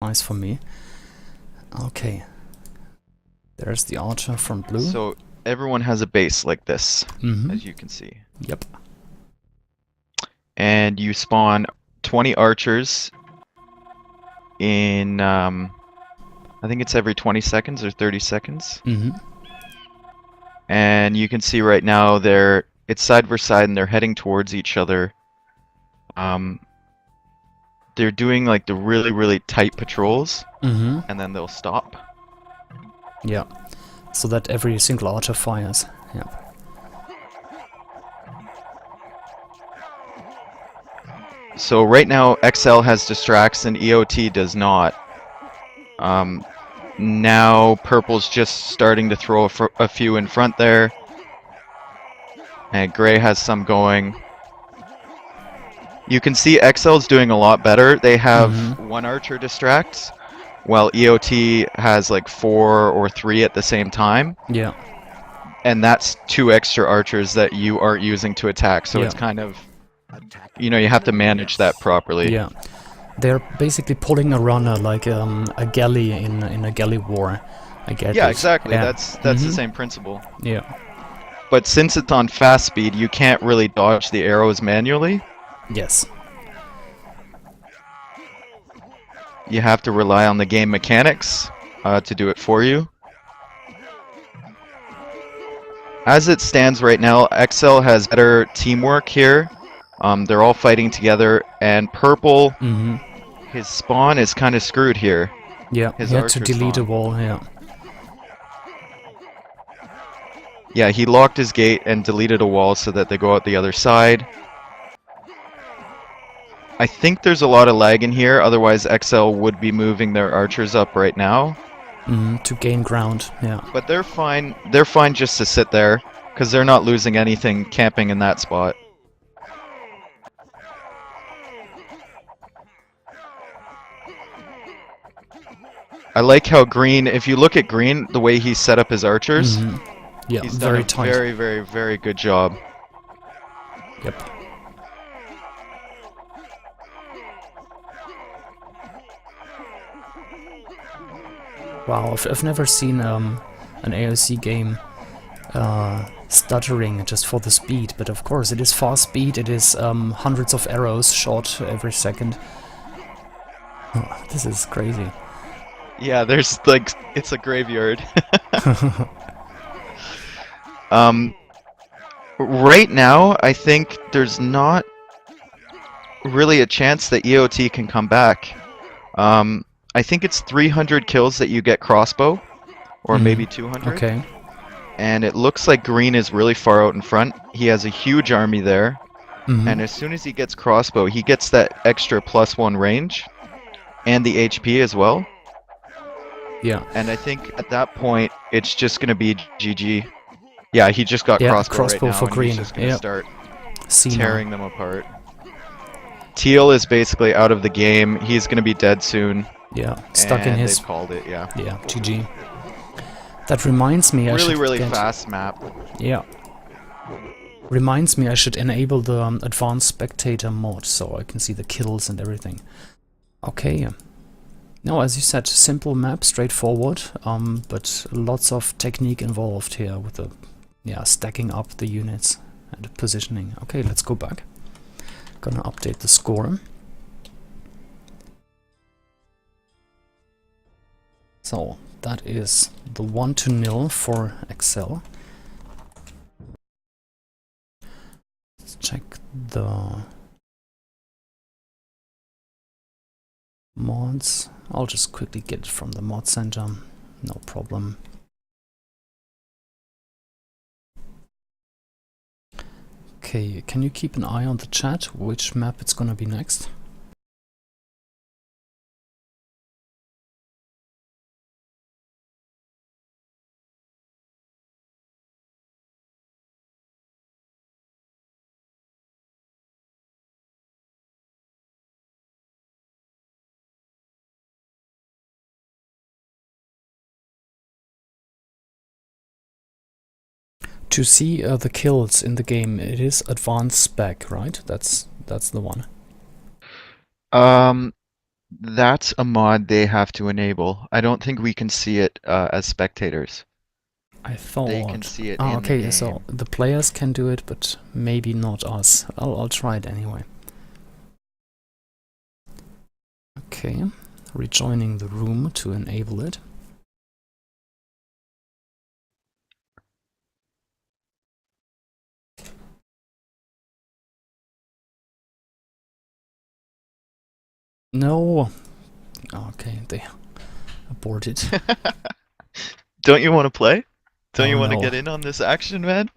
nice for me. Okay. There's the archer from blue. So everyone has a base like this, as you can see. Yep. And you spawn 20 archers in, I think it's every 20 seconds or 30 seconds. And you can see right now it's side by side and they're heading towards each other. They're doing like the really, really tight patrols, and then they'll stop. Yeah. So that every single archer fires. Yeah. So right now XceL has distracts and EOT does not. Now purple's just starting to throw a few in front there. And gray has some going. You can see XceL's doing a lot better. They have one archer distract, while EOT has like 4 or 3 at the same time. Yeah. And that's 2 extra archers that you aren't using to attack. So it's kind of, you know, you have to manage that properly. Yeah. They're basically pulling a runner like a galley in a galley war. I get it. Yeah, exactly. Yeah. That's the same principle. Yeah. But since it's on fast speed, you can't really dodge the arrows manually. Yes. You have to rely on the game mechanics to do it for you. As it stands right now, XceL has better teamwork here. They're all fighting together, and purple, his spawn is kind of screwed here. Yeah, he had to delete a wall, yeah. Yeah, he locked his gate and deleted a wall so that they go out the other side. I think there's a lot of lag in here, otherwise XceL would be moving their archers up right now. To gain ground, yeah. But they're fine just to sit there, because they're not losing anything camping in that spot. I like how green, if you look at green, the way he set up his archers, yeah, he's done a very, very, very good job. Yep. Wow, I've never seen an AOC game stuttering just for the speed, but of course it is fast speed, it is hundreds of arrows shot every second. Oh, this is crazy. Yeah, there's like, it's a graveyard. Right now, I think there's not really a chance that EOT can come back. I think it's 300 kills that you get crossbow, or maybe 200. Okay. And it looks like green is really far out in front. He has a huge army there, and as soon as he gets crossbow, he gets that extra +1 range, and the HP as well. Yeah. And I think at that point, it's just going to be GG. Yeah, he just got crossbow right now, for and green. he's just going to start See tearing them apart. Teal is basically out of the game. He's going to be dead soon. Yeah, stuck in his... They've called it, yeah. Yeah, GG. That reminds me, really fast map. Yeah. Reminds me I should enable the advanced spectator mod so I can see the kills and everything. Okay. No, as you said, simple map, straightforward, but lots of technique involved here with the stacking up the units and positioning. Okay, let's go back. Gonna update the score. So that is the 1-0 for XceL. Let's check the mods. I'll just quickly get it from the mod center, no problem. Okay, can you keep an eye on the chat, which map it's gonna be next? To see the kills in the game, it is advanced spec, right? That's the one. That's a mod they have to enable. I don't think we can see it as spectators. I They can thought. see it Ah, in the okay, so game. the players can do it, but maybe not us. I'll try it anyway. Okay, rejoining the room to enable it. No! Okay, they aborted. Don't you want to play? Don't Hell you want to no. get in on this action, man?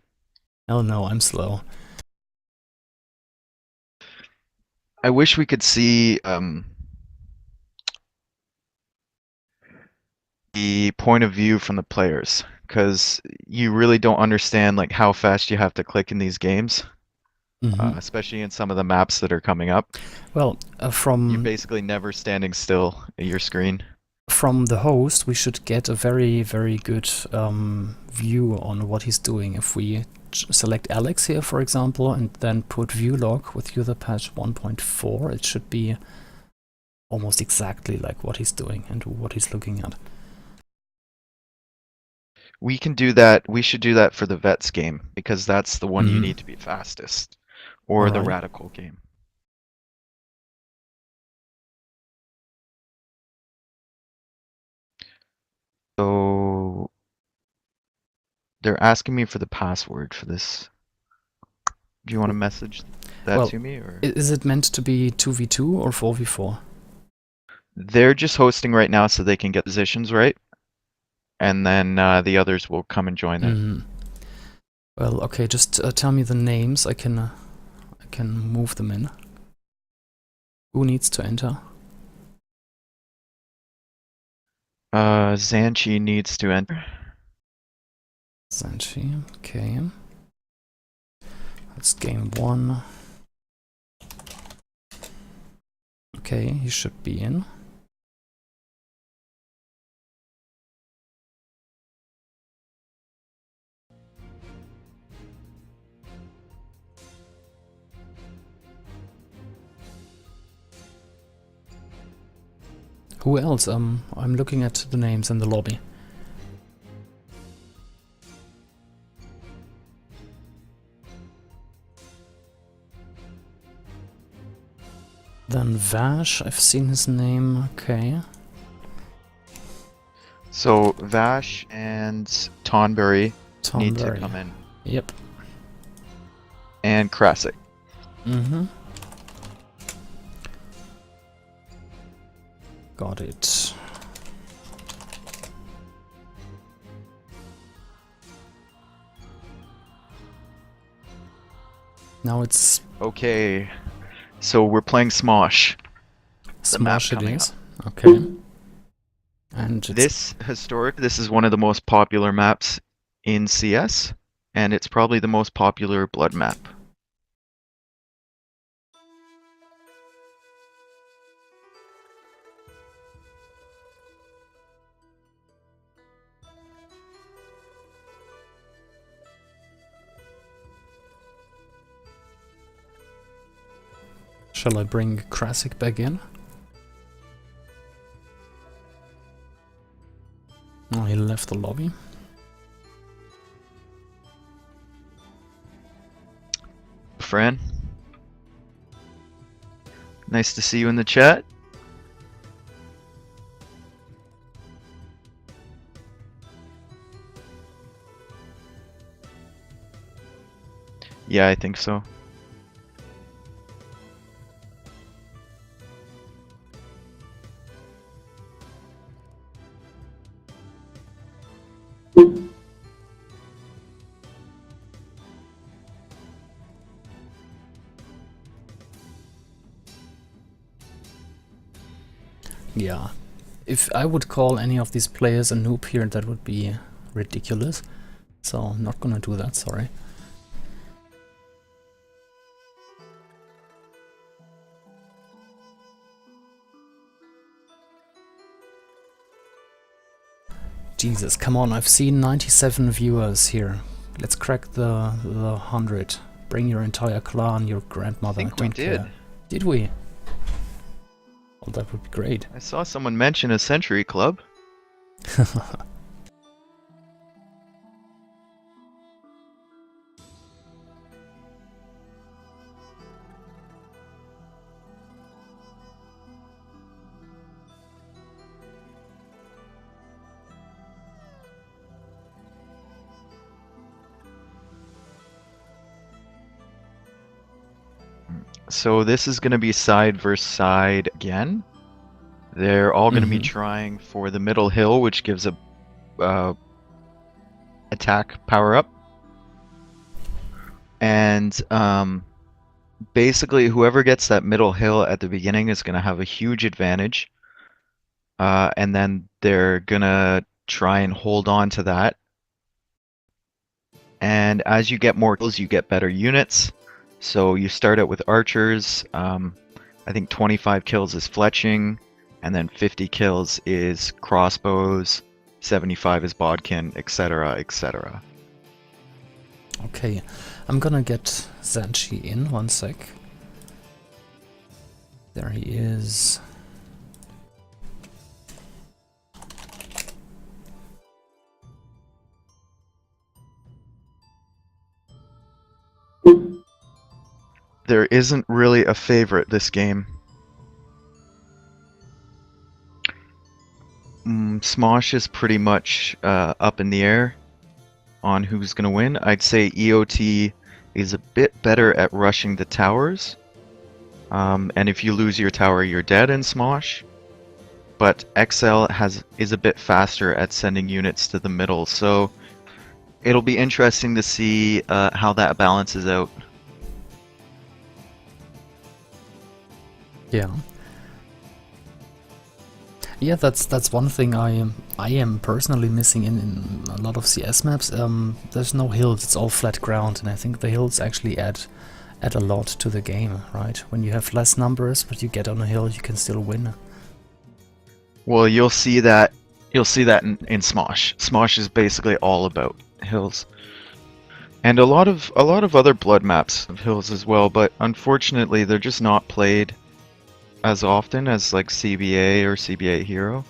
Hell no, I'm slow. I wish we could see the point of view from the players, because you really don't understand like how fast you have to click in these games, especially in some of the maps that are coming up. Well, You're basically never standing still at your screen. from the host, we should get a very, very good view on what he's doing. If we select Alex here, for example, and then put view log with user patch 1.4, it should be almost exactly like what he's doing and what he's looking at. We can do that. We should do that for the Vets game, because that's the one you need to be fastest, or the Alright. Radical game. So they're asking me for the password for this. Do you want to message that to me, or? Is it meant to be 2v2 or 4v4? They're just hosting right now so they can get positions right, and then the others will come and join them. Well, okay, just tell me the names. I can move them in. Who needs to enter? Zanchi needs to enter. Zanchi, okay. That's game 1. Okay, he should be in. Who else? I'm looking at the names in the lobby. Then Vash, I've seen his name, okay. So Vash and Tonberry need to come in. Yep. And Krasik. Got it. Now it's... Okay, so we're playing Smosh. Smosh it is. Okay. And this is one of the most popular maps in CS, and it's probably the most popular blood map. Shall I bring Krasik back in? Oh, he left the lobby. Fran, nice to see you in the chat. Yeah, I think so. Yeah. If I would call any of these players a noob here, that would be ridiculous. So I'm not gonna do that, sorry. Jesus, come on, I've seen 97 viewers here. Let's crack the 100. Bring your entire clan, your grandmother. I think we did. Care. Did we? Well, that would be great. I saw someone mention a Century Club. So this is going to be side versus side again. They're all going to be trying for the middle hill, which gives a attack power up. And basically, whoever gets that middle hill at the beginning is going to have a huge advantage. And then they're going to try and hold on to that. And as you get more kills, you get better units. So you start out with archers. I think 25 kills is fletching, and then 50 kills is crossbows, 75 is bodkin, etc., etc. Okay, I'm gonna get Zanchi in 1 sec. There he is. There isn't really a favorite this game. Smosh is pretty much up in the air on who's going to win. I'd say EOT is a bit better at rushing the towers. And if you lose your tower, you're dead in Smosh. But XceL is a bit faster at sending units to the middle, so it'll be interesting to see how that balances out. Yeah. Yeah, that's one thing I am personally missing in a lot of CS maps. There's no hills; it's all flat ground, and I think the hills actually add a lot to the game, right? When you have less numbers, but you get on a hill, you can still win. Well, you'll see that in Smosh. Smosh is basically all about hills, and a lot of other blood maps have hills as well. But unfortunately, they're just not played as often as like CBA or CBA Hero.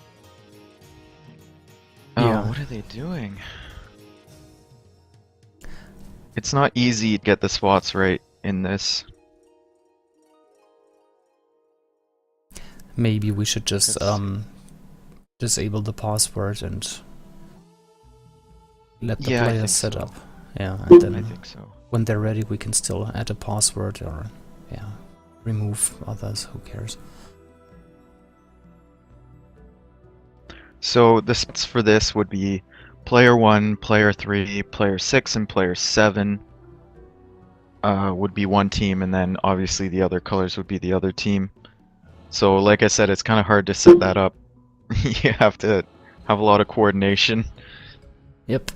Yeah. Oh, what are they doing? It's not easy to get the spots right in this. Maybe we should just disable the password and let the players set up. Yeah, and then I think so. When they're ready, we can still add a password or remove others. Who cares? So the spots for this would be player 1, player 3, player 6, and player 7 would be one team, and then obviously the other colors would be the other team. So like I said, it's kind of hard to set that up. You have to have a lot of coordination. Yep.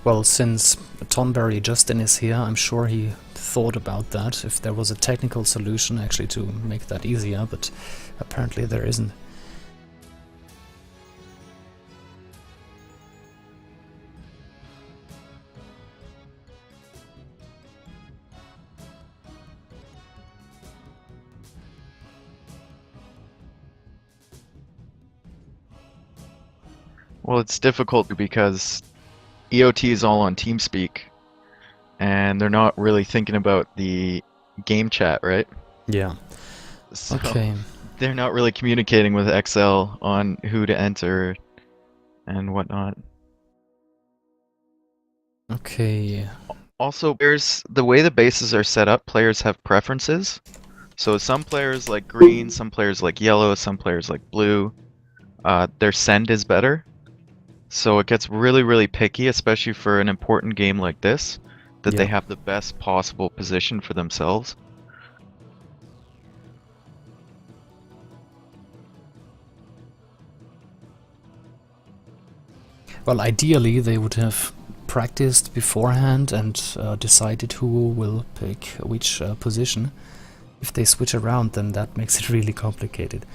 Well, since Tonberry Justin is here, I'm sure he thought about that, if there was a technical solution actually to make that easier, but apparently there isn't. Well, it's difficult because EOT is all on TeamSpeak, and they're not really thinking about the game chat, right? Yeah. So Okay. they're not really communicating with XceL on who to enter and whatnot. Okay. Also, the way the bases are set up, players have preferences. So some players like green, some players like yellow, some players like blue. Their send is better. So it gets really, really picky, especially for an important game like this, that they have the best possible position for themselves. Well, ideally they would have practiced beforehand and decided who will pick which position. If they switch around, then that makes it really complicated.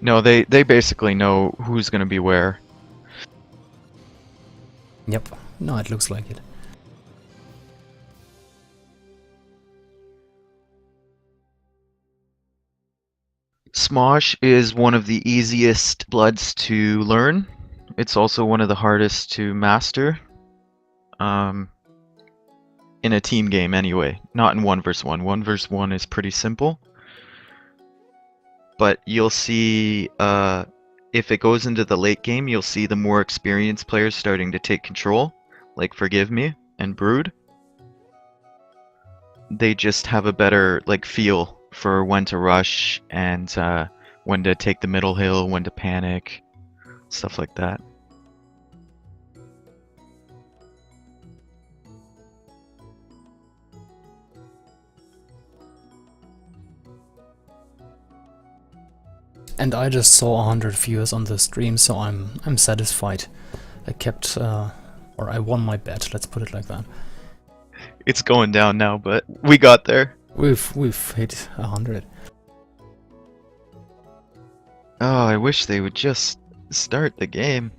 No, they basically know who's gonna be where. Yep. No, it looks like it. Smosh is one of the easiest bloods to learn. It's also one of the hardest to master. In a team game anyway, not in 1v1. 1v1 is pretty simple. But you'll see, if it goes into the late game, you'll see the more experienced players starting to take control, like Forgive Me and Brood. They just have a better feel for when to rush and when to take the middle hill, when to panic, stuff like that. And I just saw 100 viewers on the stream, so I'm satisfied. I kept or I won my bet. Let's put it like that. It's going down now, but we got there. We've hit 100. Oh, I wish they would just start the game.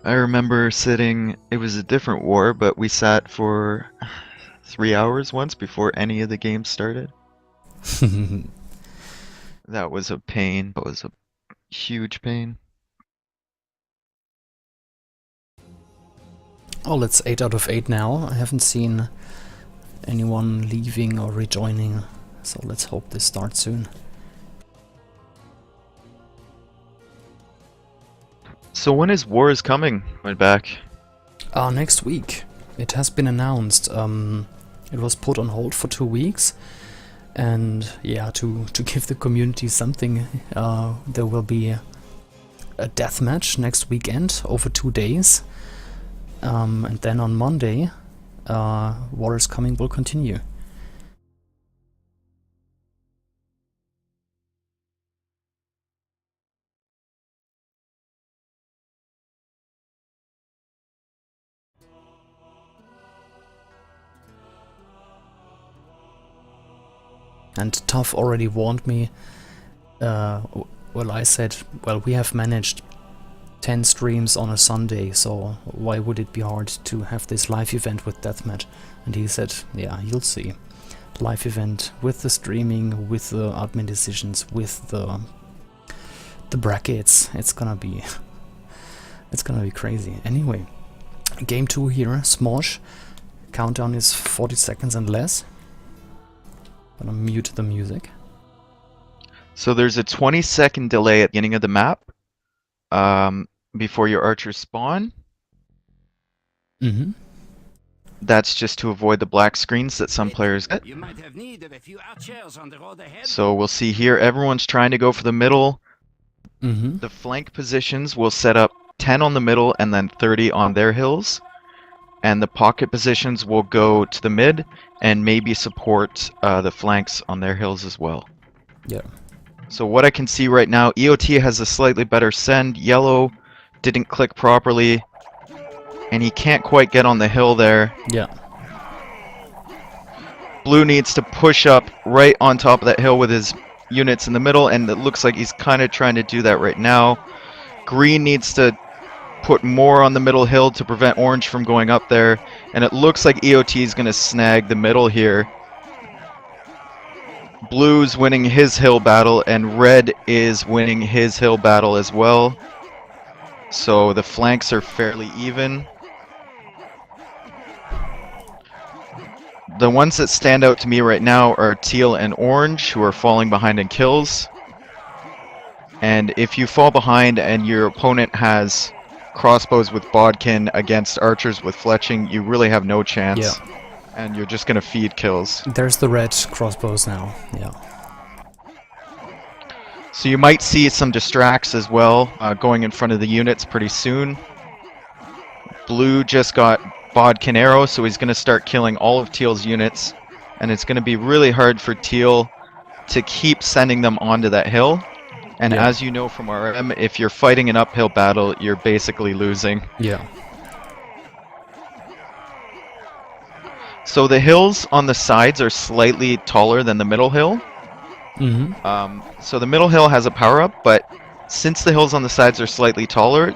I remember sitting, it was a different war, but we sat for 3 hours once before any of the games started. That was a pain. That was a huge pain. Oh, it's 8 out of 8 now. I haven't seen anyone leaving or rejoining, so let's hope this starts soon. So when is Wars coming? Went back. Next week. It has been announced. It was put on hold for 2 weeks. And yeah, to give the community something, there will be a deathmatch next weekend over 2 days. And then on Monday, War is Coming will continue. And Tough already warned me. Well, I said, well, we have managed 10 streams on a Sunday, so why would it be hard to have this live event with Deathmatch? And he said, yeah, you'll see. Live event with the streaming, with the admin decisions, with the brackets. It's gonna be crazy. Anyway, game 2 here, Smosh. Countdown is 40 seconds and less. Gonna mute the music. So there's a 20-second delay at the beginning of the map before your archers spawn. Mm-hmm. That's just to avoid the black screens that some players get. You might have need of a few archers on the road ahead. So we'll see here, everyone's trying to go for the middle. Mm-hmm. The flank positions will set up 10 on the middle and then 30 on their hills. And the pocket positions will go to the mid and maybe support the flanks on their hills as well. Yeah. So what I can see right now, EOT has a slightly better send. Yellow didn't click properly. And he can't quite get on the hill there. Yeah. Blue needs to push up right on top of that hill with his units in the middle, and it looks like he's kind of trying to do that right now. Green needs to put more on the middle hill to prevent orange from going up there, and it looks like EOT is going to snag the middle here. Blue's winning his hill battle, and red is winning his hill battle as well. So the flanks are fairly even. The ones that stand out to me right now are teal and orange, who are falling behind in kills. And if you fall behind and your opponent has crossbows with bodkin against archers with fletching, you really have no chance. Yeah. And you're just going to feed kills. There's the red crossbows now. Yeah. So you might see some distracts as well, going in front of the units pretty soon. Blue just got bodkin arrow, so he's going to start killing all of teal's units. And it's going to be really hard for teal to keep sending them onto that hill. And Yeah. as you know from RM, if you're fighting an uphill battle, you're basically losing. Yeah. So the hills on the sides are slightly taller than the middle hill. So the middle hill has a power-up, but since the hills on the sides are slightly taller,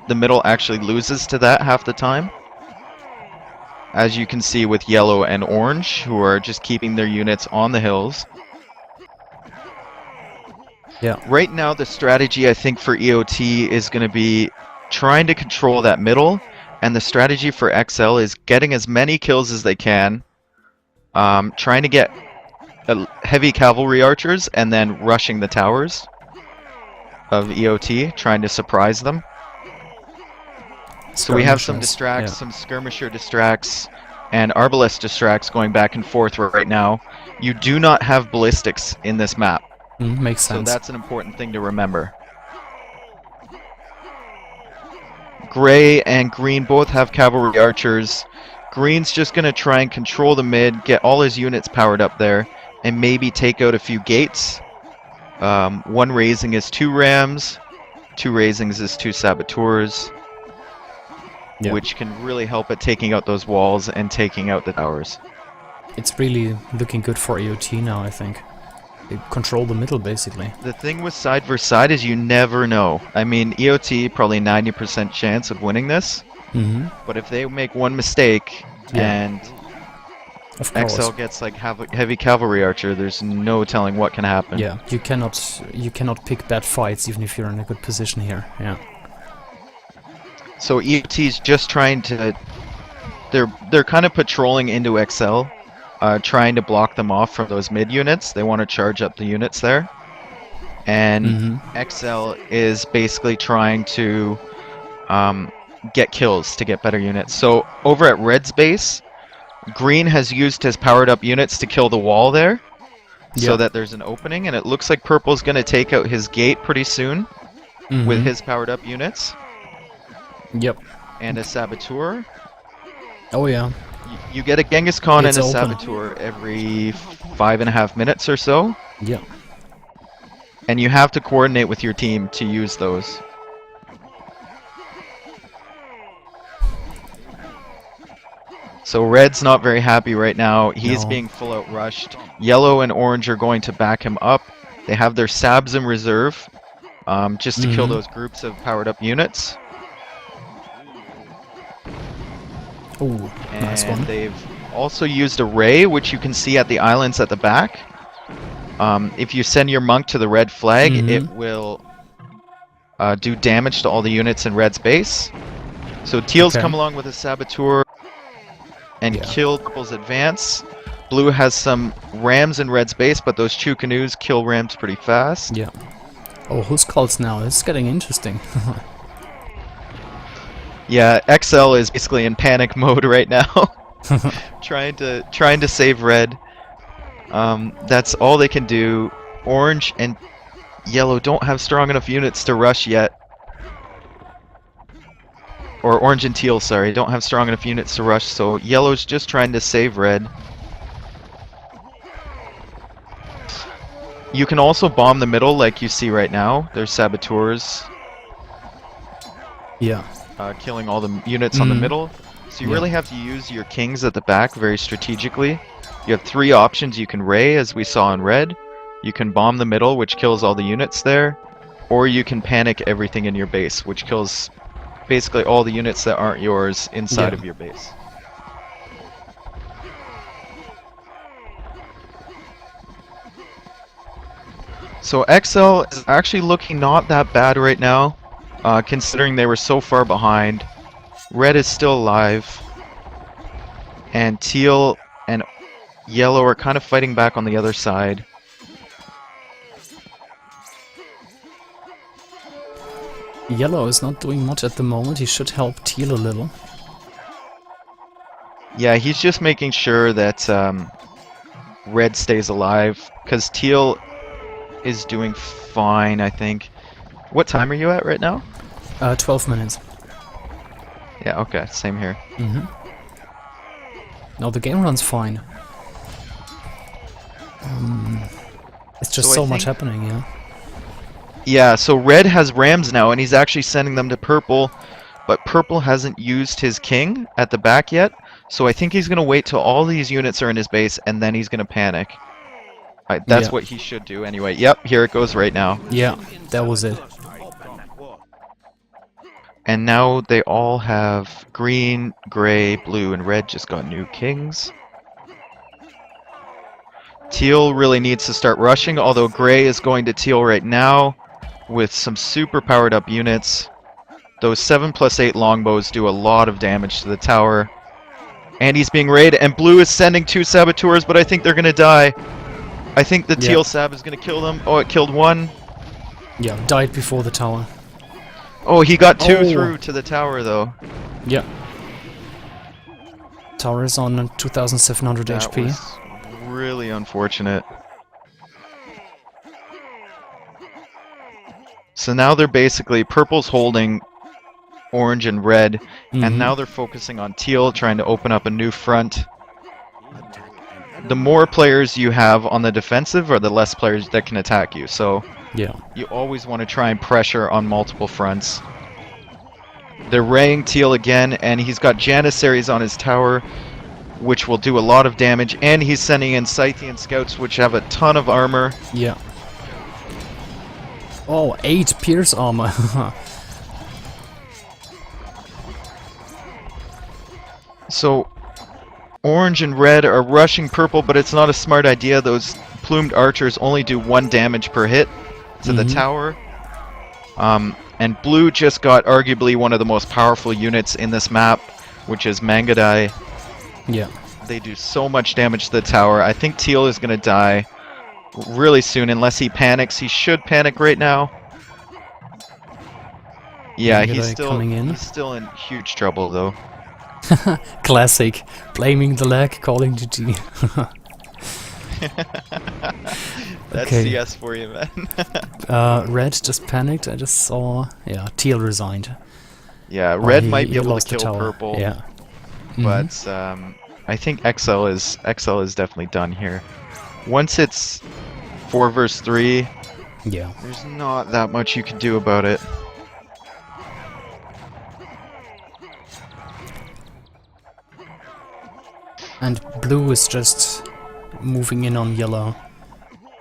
the middle actually loses to that half the time. As you can see with yellow and orange, who are just keeping their units on the hills. Yeah. Right now, the strategy I think for EOT is going to be trying to control that middle, and the strategy for XceL is getting as many kills as they can, trying to get heavy cavalry archers, and then rushing the towers of EOT, trying to surprise them. So we have some distracts, some skirmisher distracts, and arbalest distracts going back and forth right now. You do not have ballistics in this map. Makes sense. So that's an important thing to remember. Gray and green both have cavalry archers. Green's just going to try and control the mid, get all his units powered up there, and maybe take out a few gates. One raising is 2 rams, 2 raisings is 2 saboteurs, which can really help at taking out those walls and taking out the towers. It's really looking good for EOT now, I think. They control the middle, basically. The thing with side versus side is you never know. I mean, EOT probably 90% chance of winning this, but if they make one mistake and XceL gets like heavy cavalry archer, there's no telling what can happen. Yeah, you cannot pick bad fights even if you're in a good position here. Yeah. So EOT's just trying to, they're kind of patrolling into XceL, trying to block them off from those mid units. They want to charge up the units there, and XceL is basically trying to get kills to get better units. So over at Red's base, Green has used his powered up units to kill the wall there, so that there's an opening, and it looks like Purple's going to take out his gate pretty soon with his powered up units. Yep. And a saboteur. Oh yeah. You get a Genghis Khan It's and a open. saboteur every 5.5 minutes or so. Yeah. And you have to coordinate with your team to use those. So Red's not very happy right now. He's being full out rushed. Yellow and orange are going to back him up. They have their sabs in reserve, just to kill those groups of powered up units. Ooh, nice one. And they've also used a ray, which you can see at the islands at the back. If you send your monk to the red flag, it will do damage to all the units in Red's base. So Teal's come along with a saboteur and killed Purple's advance. Blue has some rams in Red's base, but those Chu canoes kill rams pretty fast. Yeah. Oh, who's calls now? This is getting interesting. Yeah, XceL is basically in panic mode right now, trying to save Red. That's all they can do. Orange and yellow don't have strong enough units to rush yet. Or orange and teal, sorry, don't have strong enough units to rush, so yellow's just trying to save Red. You can also bomb the middle like you see right now. There's saboteurs. Yeah. Killing all the units on the middle. So you really have to use your kings at the back very strategically. You have 3 options. You can ray, as we saw in red. You can bomb the middle, which kills all the units there. Or you can panic everything in your base, which kills basically all the units that aren't yours inside of your base. So XceL is actually looking not that bad right now. Considering they were so far behind. Red is still alive, and teal and yellow are kind of fighting back on the other side. Yellow is not doing much at the moment. He should help teal a little. Yeah, he's just making sure that red stays alive, because teal is doing fine, I think. What time are you at right now? 12 minutes. Yeah, okay, same here. No, the game runs fine. It's just so much happening, yeah. Yeah, so red has rams now, and he's actually sending them to purple, but purple hasn't used his king at the back yet, so I think he's going to wait till all these units are in his base, and then he's going to panic. That's Yeah. what he should do anyway. Yep, here it goes right now. Yeah, that was it. And now they all have green, gray, blue, and red just got new kings. Teal really needs to start rushing, although gray is going to teal right now with some super powered up units. Those 7+8 longbows do a lot of damage to the tower. And he's being raided, and blue is sending 2 saboteurs, but I think they're gonna die. I think the teal sab is gonna kill them. Oh, it killed one. Yeah, died before the tower. Oh, he got 2 Oh. through to the tower, though. Yeah. Tower is on 2700 That HP. was really unfortunate. So now they're basically, purple's holding orange and red, and now they're focusing on teal, trying to open up a new front. The more players you have on the defensive, or the less players that can attack you, so Yeah. you always want to try and pressure on multiple fronts. They're raying teal again, and he's got Janissaries on his tower, which will do a lot of damage, and he's sending in Scythian scouts, which have a ton of armor. Yeah. Oh, 8 pierce armor. So, orange and red are rushing purple, but it's not a smart idea. Those plumed archers only do 1 damage per hit to the tower. And blue just got arguably one of the most powerful units in this map, which is Mangadai. Yeah. They do so much damage to the tower. I think teal is going to die really soon, unless he panics. He should panic right now. Yeah, Mangadai he's coming in. still in huge trouble, though. Classic. Blaming the lag, calling GG. That's Okay. CS for you, man. Red just panicked. I just saw. Yeah, teal resigned. Yeah, Oh, red he- might be he able to lost the kill tower. purple, Yeah. but I think XceL is definitely done here. Once it's 4 versus 3, Yeah. there's not that much you can do about it. And blue is just moving in on yellow.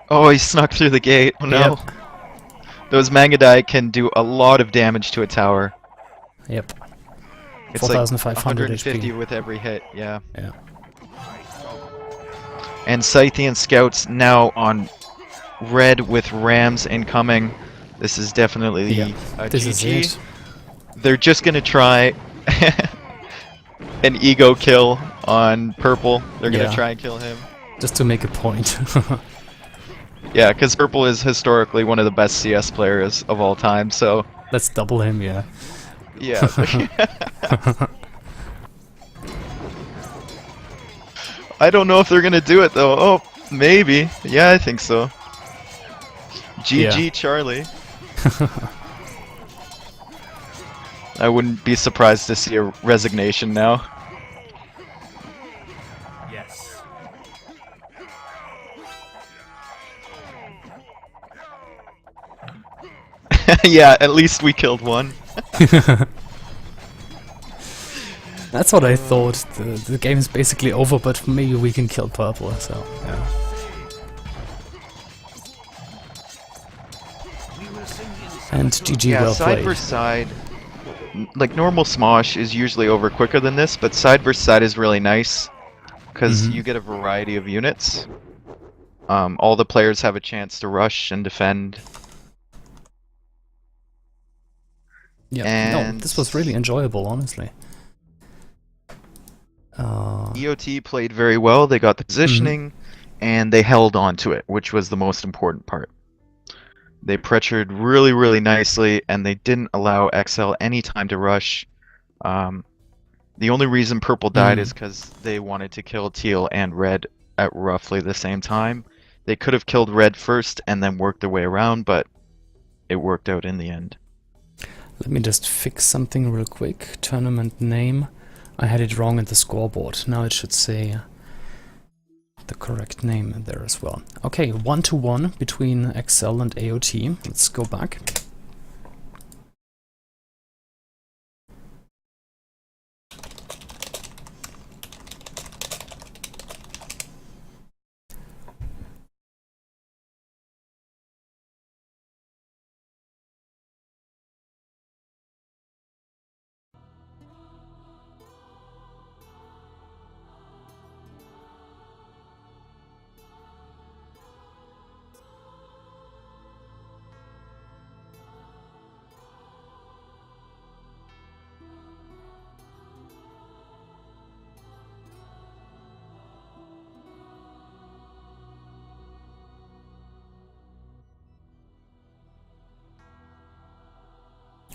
Oh, he snuck through the gate. Oh no. Yep. Those Mangadai can do a lot of damage to a tower. Yep. It's like 4,500 150 HP. with every hit, yeah. Yeah. And Scythian scouts now on red with rams incoming. This is definitely Yeah. a This GG. is it. They're just gonna try an ego kill on purple. They're gonna Yeah. try and kill him. Just to make a point. Yeah, because purple is historically one of the best CS players of all time, so Let's double him, yeah. yeah. I don't know if they're gonna do it though. Oh, maybe. Yeah, I think so. GG, Yeah. Charlie. I wouldn't be surprised to see a resignation now. Yes. Yeah, at least we killed one. That's what I thought. The game is basically over, but maybe we can kill purple, so yeah. And GG, Yeah, well side played. versus side. Like normal Smosh is usually over quicker than this, but side versus side is really nice because you get a variety of units. All the players have a chance to rush and defend. Yeah, no, And- this was really enjoyable, honestly. EOT played very well. They got the positioning, and they held on to it, which was the most important part. They pressured really, really nicely, and they didn't allow XceL any time to rush. The only reason purple died is because they wanted to kill teal and red at roughly the same time. They could have killed red first and then worked their way around, but it worked out in the end. Let me just fix something real quick. Tournament name. I had it wrong in the scoreboard. Now it should say the correct name there as well. Okay, 1-1 between XceL and AOT. Let's go back.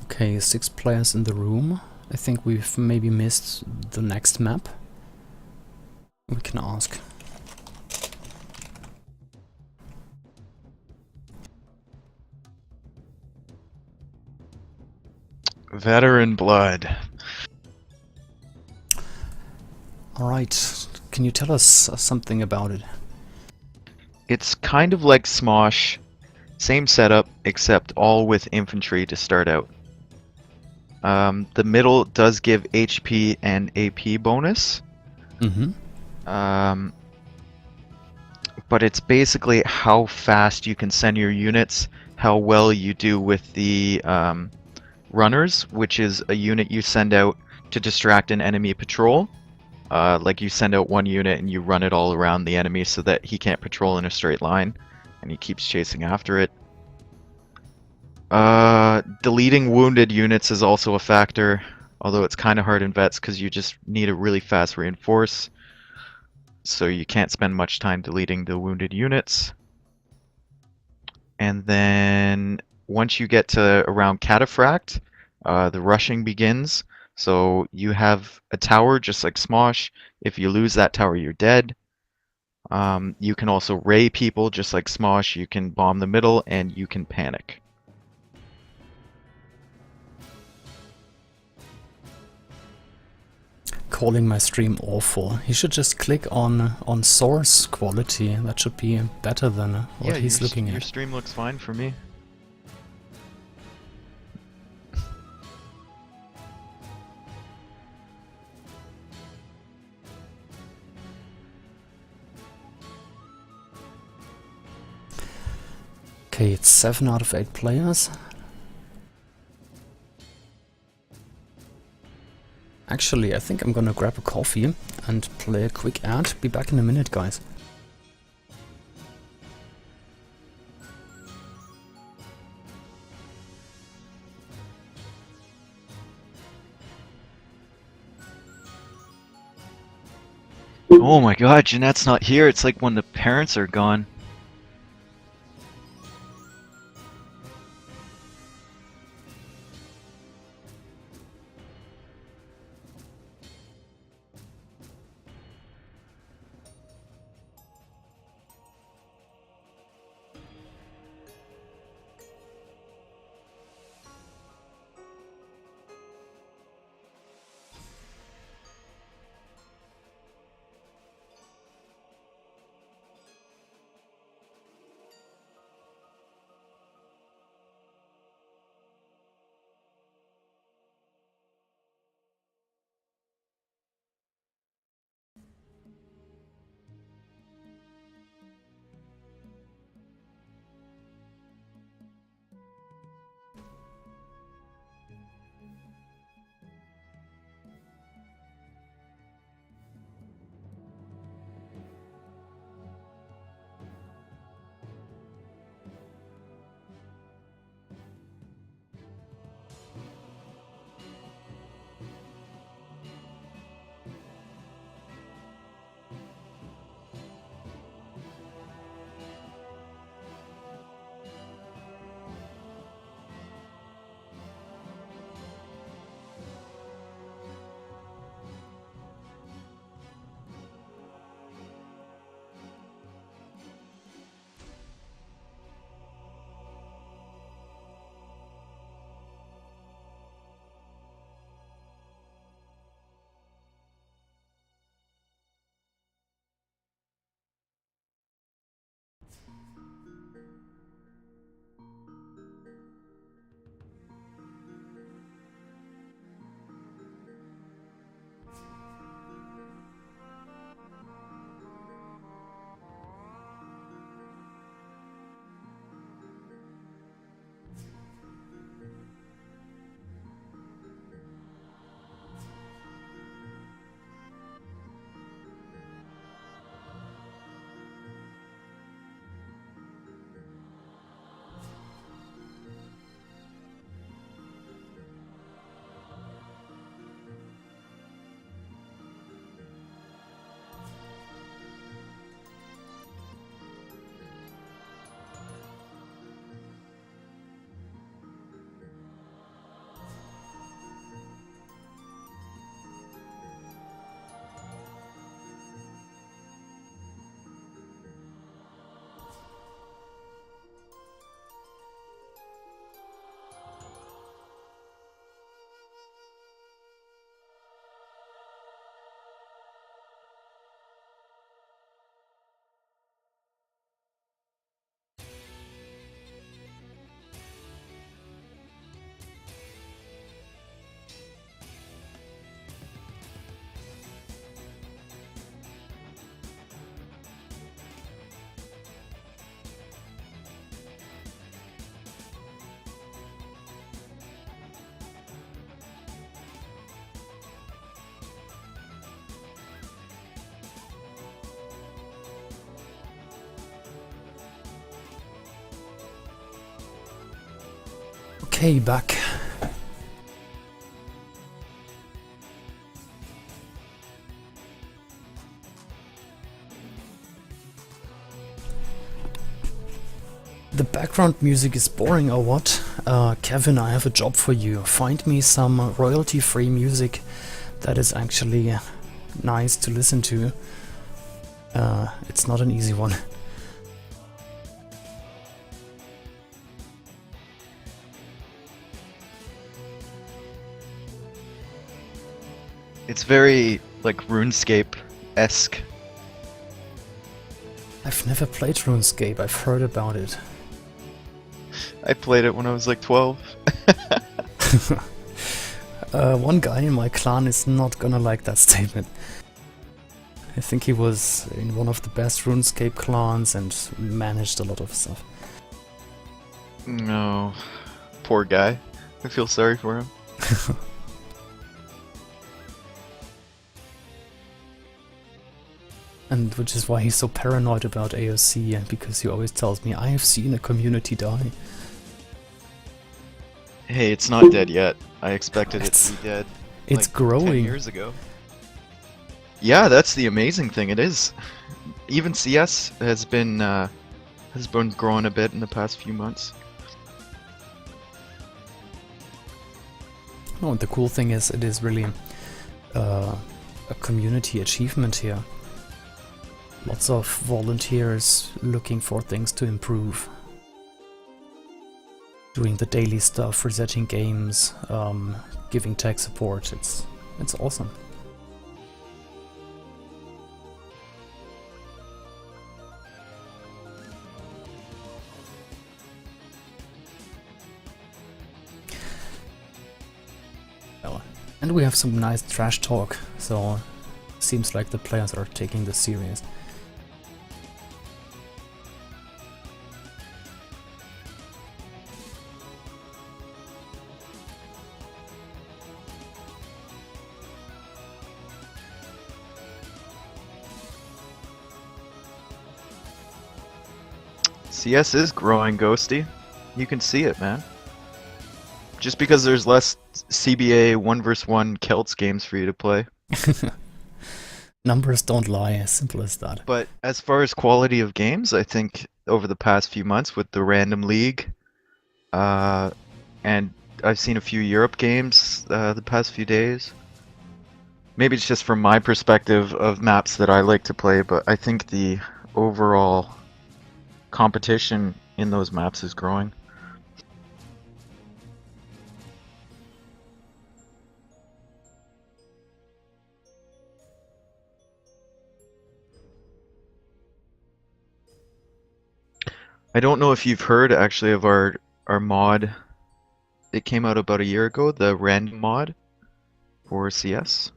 Okay, 6 players in the room. I think we've maybe missed the next map. We can ask. Veteran blood. Alright, can you tell us something about it? It's kind of like Smosh, same setup, except all with infantry to start out. The middle does give HP and AP bonus, Mm-hmm. but it's basically how fast you can send your units, how well you do with the runners, which is a unit you send out to distract an enemy patrol. Like you send out one unit and you run it all around the enemy so that he can't patrol in a straight line, and he keeps chasing after it. Deleting wounded units is also a factor, although it's kind of hard in vets because you just need a really fast reinforce, so you can't spend much time deleting the wounded units. And then once you get to around Cataphract, the rushing begins. So you have a tower just like Smosh. If you lose that tower, you're dead. You can also ray people just like Smosh. You can bomb the middle and you can panic. Calling my stream awful. He should just click on source quality. That should be better than what he's looking Your at. stream looks fine for me. Okay, it's 7 out of 8 players. Actually, I think I'm gonna grab a coffee and play a quick ad. Be back in a minute, guys. Oh my god, Jeanette's not here. It's like when the parents are gone. Okay, back. The background music is boring or what? Kevin, I have a job for you. Find me some royalty-free music that is actually nice to listen to. It's not an easy one. It's very, like, RuneScape-esque. I've never played RuneScape, I've heard about it. I played it when I was like 12. One guy in my clan is not gonna like that statement. I think he was in one of the best RuneScape clans and managed a lot of stuff. No. Poor guy. I feel sorry for him. And which is why he's so paranoid about AOC, because he always tells me, I have seen a community die. Hey, it's not dead yet. I expected it to be dead. It's like, growing. 10 years ago. Yeah, that's the amazing thing. It is. Even CS has been growing a bit in the past few months. Oh, and the cool thing is, it is really a community achievement here. Lots of volunteers looking for things to improve. Doing the daily stuff, resetting games, giving tech support. It's awesome. Well, and we have some nice trash talk, so seems like the players are taking this serious. CS is growing, Ghosty. You can see it, man. Just because there's less CBA 1v1 Celts games for you to play. Numbers don't lie, as simple as that. But as far as quality of games, I think over the past few months with the Random League, and I've seen a few Europe games the past few days. Maybe it's just from my perspective of maps that I like to play, but I think the overall competition in those maps is growing. I don't know if you've heard actually of our mod. It came out about a year ago, the random mod for CS.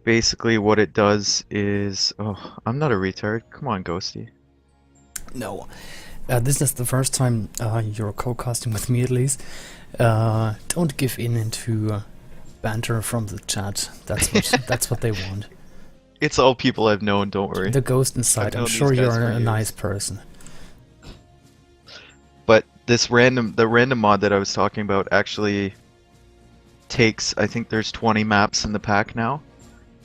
Basically what it does is... Oh, I'm not a retard. Come on, Ghosty. No. This is the first time you're co-casting with me, at least. Don't give in into banter from the chat. That's what they want. It's all people I've known, don't worry. The ghost inside. I'm sure you're a nice person. But the random mod that I was talking about actually takes, I think there's 20 maps in the pack now,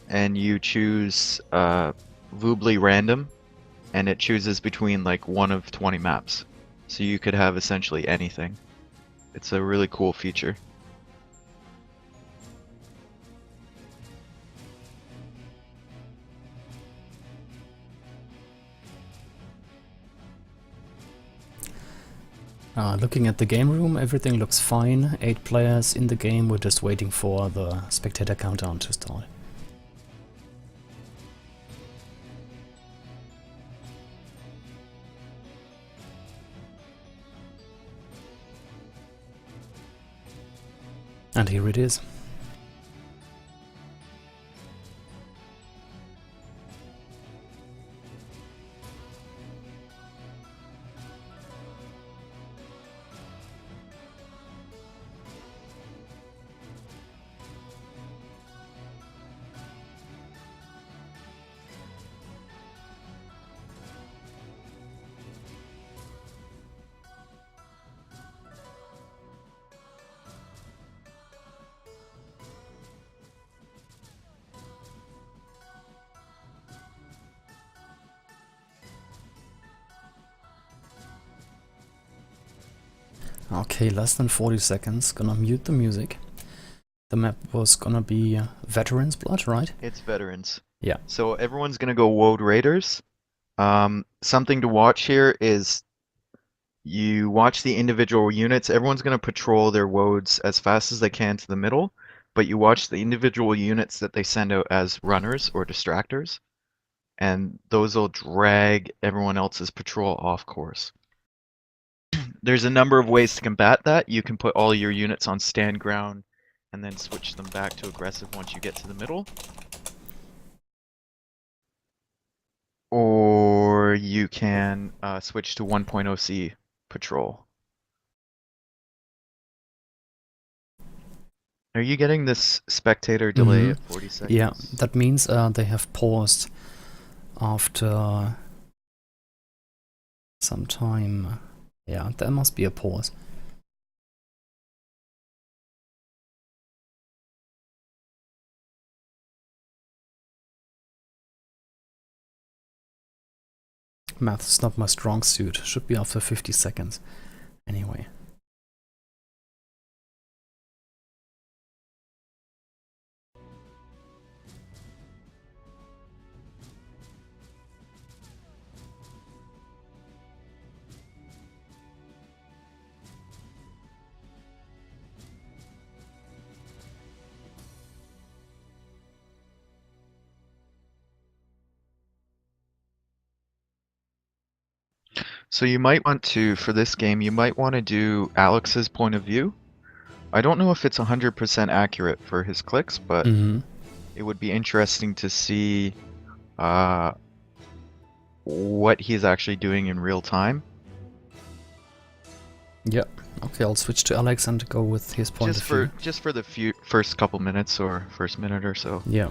and you choose Voobly random, and it chooses between like one of 20 maps. So you could have essentially anything. It's a really cool feature. Looking at the game room, everything looks fine. 8 players in the game, we're just waiting for the spectator countdown to start. And here it is. Okay, less than 40 seconds. Gonna mute the music. The map was gonna be Veteran's Blood, right? It's veterans. Yeah. So everyone's gonna go Woad Raiders. Something to watch here is you watch the individual units. Everyone's gonna patrol their woads as fast as they can to the middle, but you watch the individual units that they send out as runners or distractors, and those will drag everyone else's patrol off course. There's a number of ways to combat that. You can put all your units on stand ground and then switch them back to aggressive once you get to the middle. Or you can switch to 1.0C patrol. Are you getting this spectator delay at 40 seconds? Yeah, that means they have paused after some time. Yeah, there must be a pause. Math's not my strong suit. Should be after 50 seconds. Anyway. So you might want to, for this game, you might want to do Alex's point of view. I don't know if it's 100% accurate for his clicks, but it would be interesting to see what he's actually doing in real time. Yeah. Okay, I'll switch to Alex and go with his point of view. Just for the first couple minutes or first minute or so. Yeah.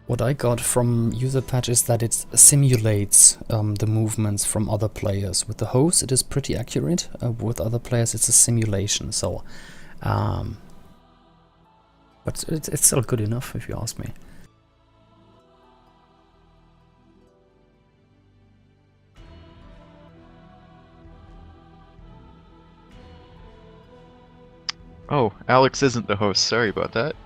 What I got from user patch is that it simulates the movements from other players. With the host, it is pretty accurate. With other players, it's a simulation. So, but it's still good enough, if you ask me. Oh, Alex isn't the host. Sorry about that.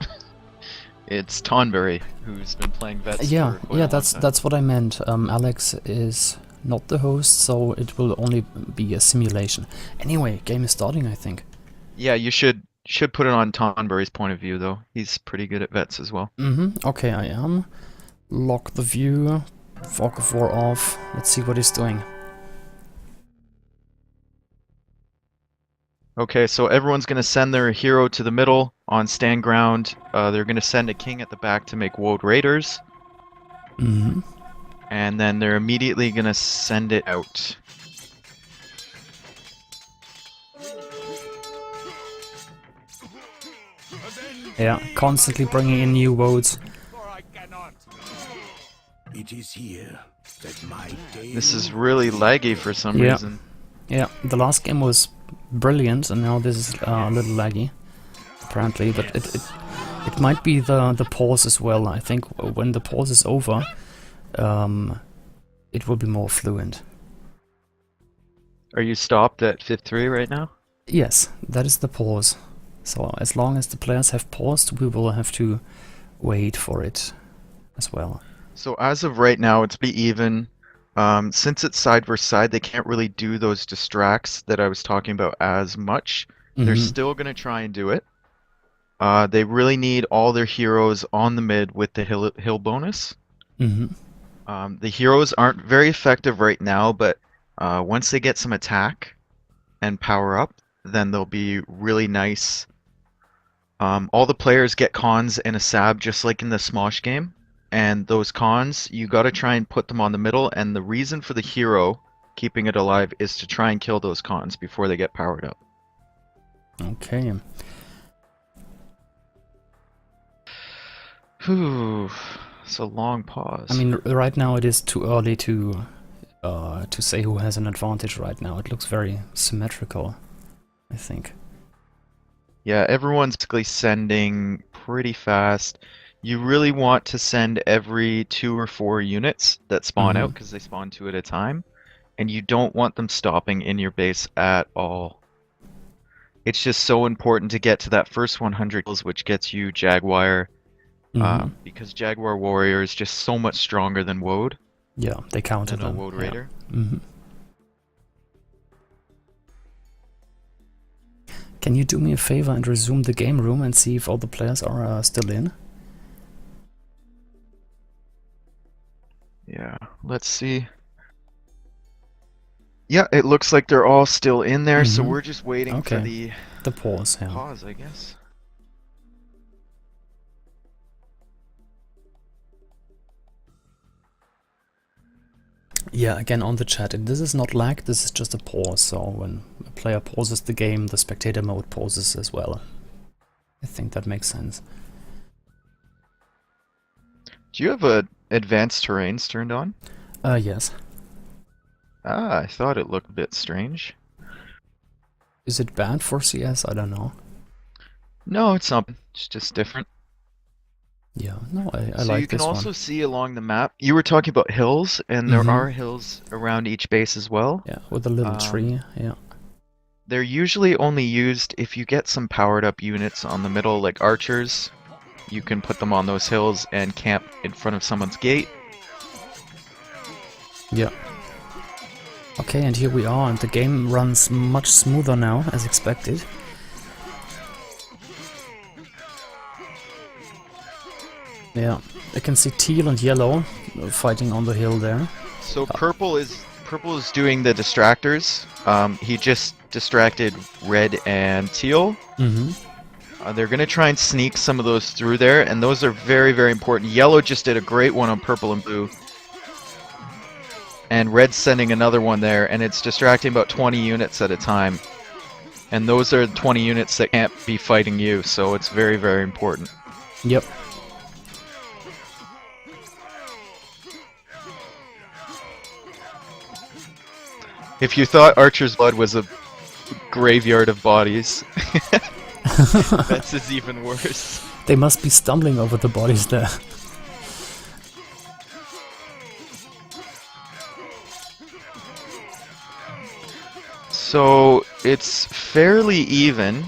It's Tonberry, who's been playing vets. Yeah, for quite a long time. that's what I meant. Alex is not the host, so it will only be a simulation. Anyway, game is starting, I think. Yeah, you should put it on Tonberry's point of view, though. He's pretty good at vets as well. Okay, I am. Lock the view. Fog of War off. Let's see what he's doing. Okay, so everyone's gonna send their hero to the middle on stand ground. They're gonna send a king at the back to make Woad Raiders. And then they're immediately gonna send it out. Yeah, constantly bringing in new votes. It is here that my day. This is really laggy for some reason. Yeah, the last game was brilliant, and now this is a little laggy, apparently. But it might be the pause as well. I think when the pause is over, it will be more fluent. Are you stopped at 5-3 right now? Yes, that is the pause. So as long as the players have paused, we will have to wait for it as well. So as of right now, it's pretty even. Since it's side versus side, they can't really do those distracts that I was talking about as much. They're still going to try and do it. They really need all their heroes on the mid with the hill bonus. The heroes aren't very effective right now, but once they get some attack and power up, then they'll be really nice. All the players get cons and a sab just like in the Smosh game. And those cons, you gotta try and put them on the middle, and the reason for the hero keeping it alive is to try and kill those cons before they get powered up. Okay. Whew, it's a long pause. I mean, right now it is too early to say who has an advantage right now. It looks very symmetrical, I think. Yeah, everyone's basically sending pretty fast. You really want to send every 2 or 4 units that spawn out, because they spawn 2 at a time. and you don't want them stopping in your base at all. It's just so important to get to that first 100 kills, which gets you Jaguar, because Jaguar Warrior is just so much stronger than Woad. Yeah, they counter Than a them. Woad Raider. Can you do me a favor and resume the game room and see if all the players are still in? Yeah, let's see. Yeah, it looks like they're all still in there, so we're just waiting for the pause, yeah. pause, I guess. Yeah, again on the chat, and this is not lag, this is just a pause, so when a player pauses the game, the spectator mode pauses as well. I think that makes sense. Do you have advanced terrains turned on? Yes. Ah, I thought it looked a bit strange. Is it bad for CS? I don't know. No, it's not. It's just different. Yeah, no, I like this one. So you can also see along the map, you were talking about hills, and there are hills around each base as well. Yeah, with a little tree, yeah. They're usually only used if you get some powered up units on the middle, like archers. You can put them on those hills and camp in front of someone's gate. Yeah. Okay, and here we are, and the game runs much smoother now, as expected. Yeah, I can see teal and yellow fighting on the hill there. So purple is doing the distractors. He just distracted red and teal. They're gonna try and sneak some of those through there, and those are very, very important. Yellow just did a great one on purple and blue. And red's sending another one there, and it's distracting about 20 units at a time. And those are 20 units that can't be fighting you, so it's very, very important. Yep. If you thought Archer's Blood was a graveyard of bodies, Vets is even worse. They must be stumbling over the bodies there. So it's fairly even.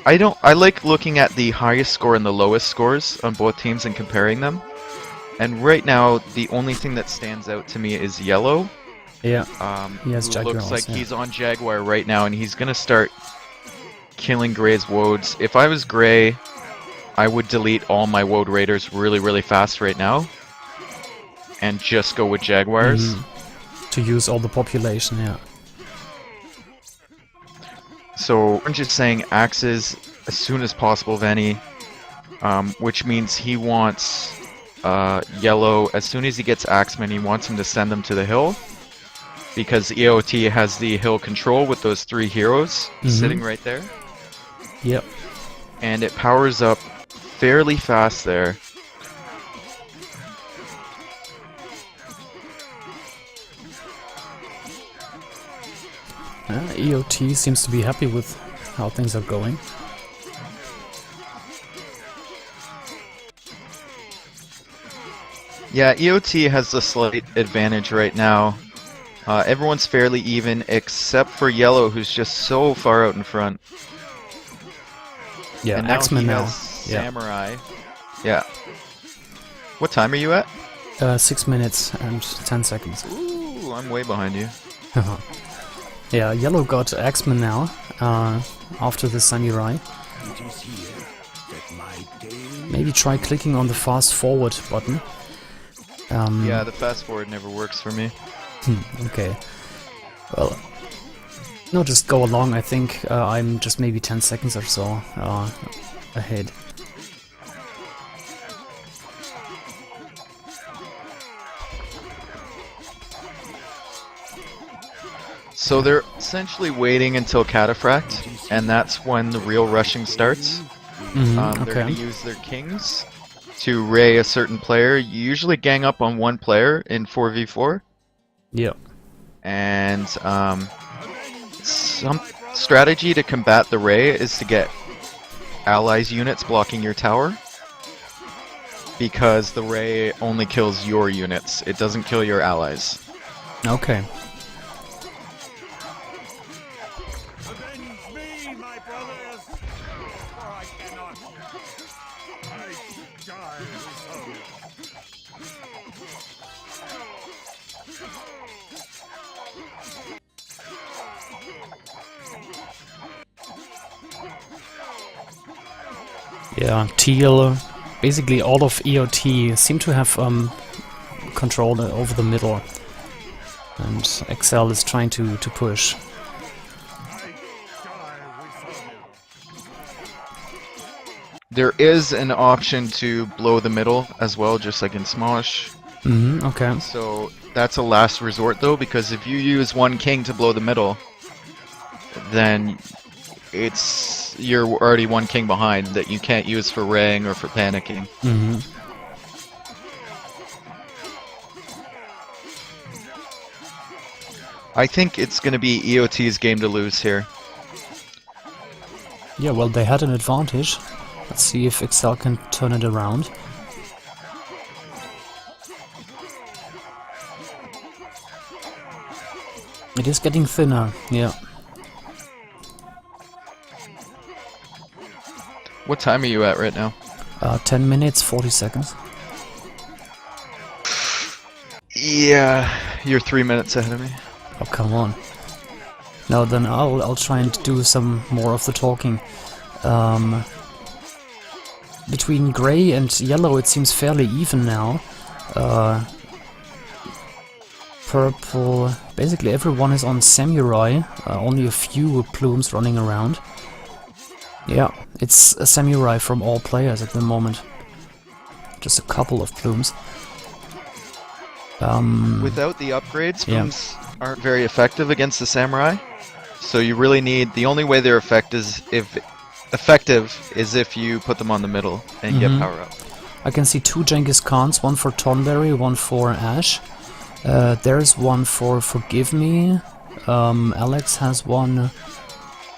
I like looking at the highest score and the lowest scores on both teams and comparing them. And right now, the only thing that stands out to me is Yellow. Yeah. He looks like he's on Jaguar right now, and he's gonna start killing Gray's Woads. If I was Gray, I would delete all my Woad Raiders really, really fast right now, and just go with Jaguars. To use all the population, yeah. So Orange is saying axes as soon as possible, Venny, which means he wants Yellow, as soon as he gets Axemen, he wants him to send them to the hill, because EOT has the hill control with those 3 heroes sitting right there. Yep. And it powers up fairly fast there. EOT seems to be happy with how things are going. Yeah, EOT has the slight advantage right now. Everyone's fairly even, except for Yellow, who's just so far out in front. Yeah, and now Axemen he now. has Samurai. Yeah. What time are you at? 6 minutes and 10 seconds. Ooh, I'm way behind you. Yeah, Yellow got Axemen now, after the Samurai. Maybe try clicking on the fast forward button. Yeah, the fast forward never works for me. Okay. Well, no, just go along. I think I'm just maybe 10 seconds or so ahead. So they're essentially waiting until Cataphract, and that's when the real rushing starts. They're going to use their kings to ray a certain player. You usually gang up on one player in 4v4. Yep. And some strategy to combat the ray is to get allies units blocking your tower, because the ray only kills your units. It doesn't kill your allies. Okay. Avenge me, my brothers, for I cannot. I die with Yeah, Teal, basically all of EOT seem to have control over the middle, and XceL is trying to push. There is an option to blow the middle as well, just like in Smosh. Okay. So that's a last resort though, because if you use one king to blow the middle, then you're already one king behind that you can't use for raying or for panicking. I think it's going to be EOT's game to lose here. Yeah, well, they had an advantage. Let's see if XceL can turn it around. It is getting thinner, yeah. What time are you at right now? 10 minutes, 40 seconds. Yeah, you're 3 minutes ahead of me. Oh, come on. No, then I'll try and do some more of the talking. Between grey and yellow it seems fairly even now. Purple... Basically everyone is on Samurai, only a few plumes running around. Yeah, it's a Samurai from all players at the moment. Just a couple of plumes. Without the upgrades, plumes aren't very effective against the Samurai. So you really need... The only way they're effective is if you put them on the middle and get power up. I can see 2 Genghis Khans, one for Tonberry, one for Ash. There's one for Forgive Me. Alex has one.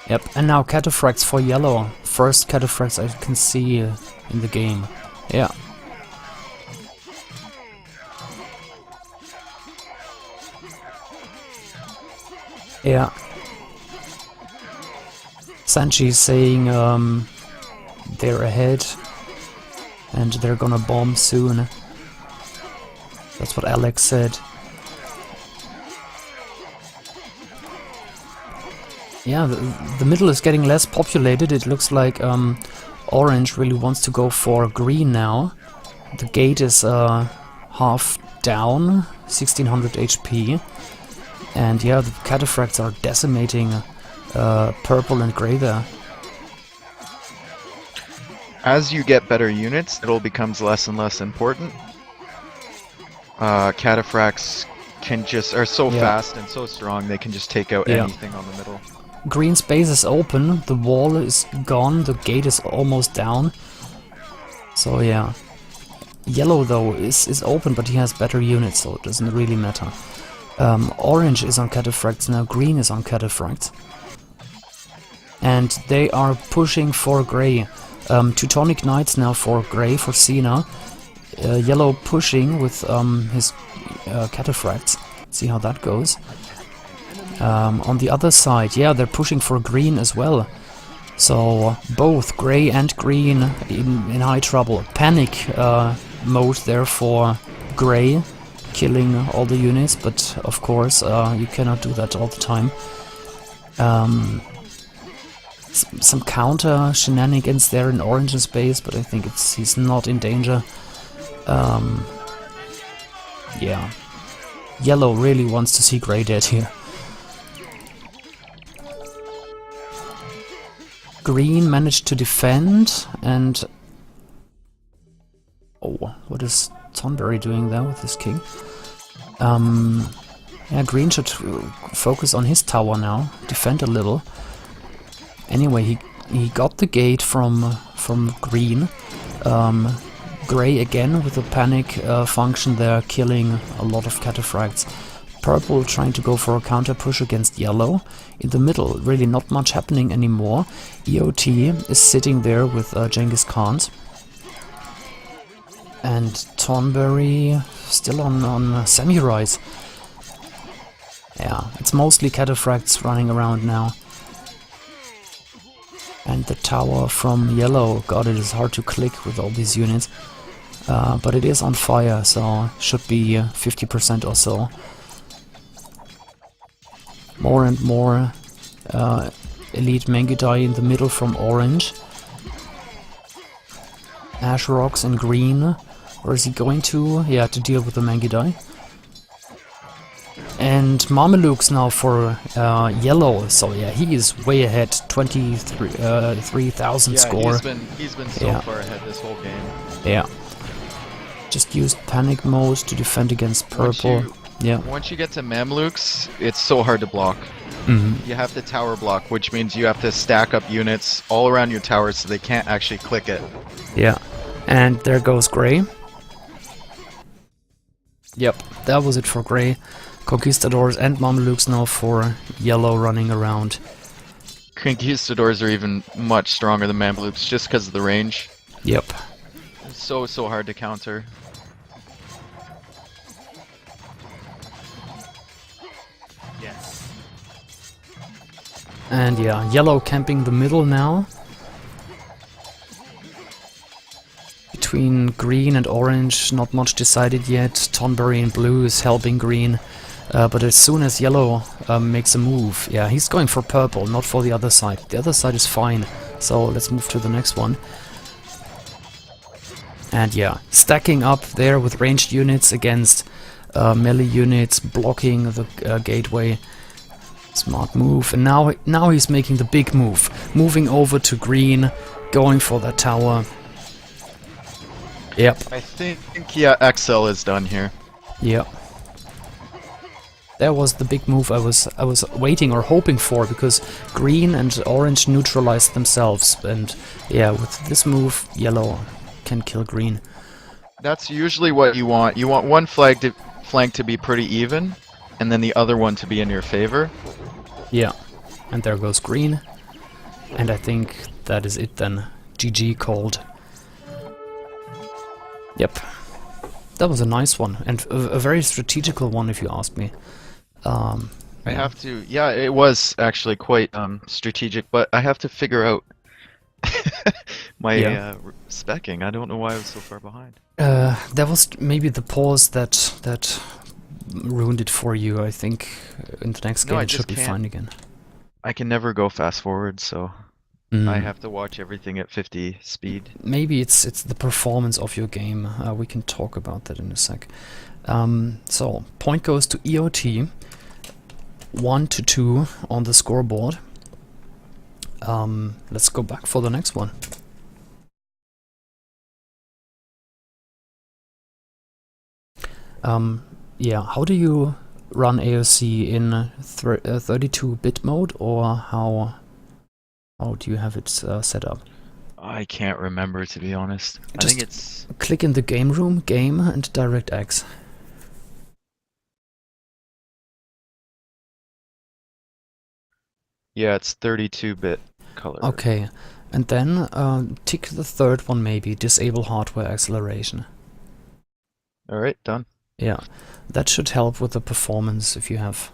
Yep, and now Cataphracts for yellow. First Cataphracts I can see in the game. Yeah. Yeah. Sanchi's saying they're ahead and they're gonna bomb soon. That's what Alex said. Yeah, the middle is getting less populated. It looks like orange really wants to go for green now. The gate is half down, 1600 HP. And yeah, the Cataphracts are decimating purple and grey there. As you get better units, it all becomes less and less important. Cataphracts are so fast and so strong, they can just take out anything on the middle. Green space is open, the wall is gone, the gate is almost down. So yeah. Yellow though is open, but he has better units, so it doesn't really matter. Orange is on Cataphracts now, green is on Cataphracts. And they are pushing for grey. Teutonic Knights now for grey, for Cena. Yellow pushing with his Cataphracts. See how that goes. On the other side, yeah, they're pushing for green as well. So both grey and green in high trouble. Panic mode there for grey, killing all the units, but of course you cannot do that all the time. Some counter shenanigans there in orange in space, but I think he's not in danger. Yeah. Yellow really wants to see grey dead here. Green managed to defend, and... Oh, what is Tonberry doing there with his king? Yeah, green should focus on his tower now, defend a little. Anyway, he got the gate from green. Grey again with a panic function there, killing a lot of Cataphracts. Purple trying to go for a counter push against yellow. In the middle, really not much happening anymore. EOT is sitting there with Genghis Khans. And Tonberry still on Samurais. Yeah, it's mostly cataphracts running around now. And the tower from yellow, god, it is hard to click with all these units. But it is on fire, so should be 50% or so. More and more elite Mangudai in the middle from orange. Ash rocks in green. Or is he going to? Yeah, to deal with the Mangudai. And Mamelukes now for yellow, so yeah, he is way ahead, 3,000 score. He's been so far ahead this whole game. Yeah. Just used panic mode to defend against purple. Once you get to Mamluks, it's so hard to block. You have to tower block, which means you have to stack up units all around your tower so they can't actually click it. Yeah. And there goes Grey. Yep, that was it for Grey. Conquistadors and Mamelukes now for yellow running around. Conquistadors are even much stronger than Mamelukes just because of the range. Yep. It's so hard to counter. Yes. And yeah, yellow camping the middle now. Between green and orange, not much decided yet. Tonberry and blue is helping green. But as soon as yellow makes a move, yeah, he's going for purple, not for the other side. The other side is fine, so let's move to the next one. And yeah, stacking up there with ranged units against melee units, blocking the gateway. Smart move, and now he's making the big move, moving over to green, going for that tower. Yep. I think, yeah, XceL is done here. Yep. That was the big move I was waiting or hoping for, because green and orange neutralized themselves, and yeah, with this move, yellow can kill green. That's usually what you want. You want one flank to be pretty even, and then the other one to be in your favor. Yeah, and there goes green, and I think that is it then. GG called. Yep. That was a nice one, and a very strategical one if you ask me. I have to, yeah, it was actually quite strategic, but I have to figure out my specking. I don't know why I was so far behind. That was maybe the pause that ruined it for you. I think in the next game it should be fine again. I can never go fast forward, so I have to watch everything at 50 speed. Maybe it's the performance of your game. We can talk about that in a sec. So point goes to EOT. 1-2 on the scoreboard. Let's go back for the next one. Yeah, how do you run AOC in 32-bit mode, or how do you have it set up? I can't remember, to be honest. I think it's... Click in the game room, game, and DirectX. Yeah, it's 32-bit color. Okay, and then tick the third one maybe, disable hardware acceleration. Alright, done. Yeah, that should help with the performance if you have...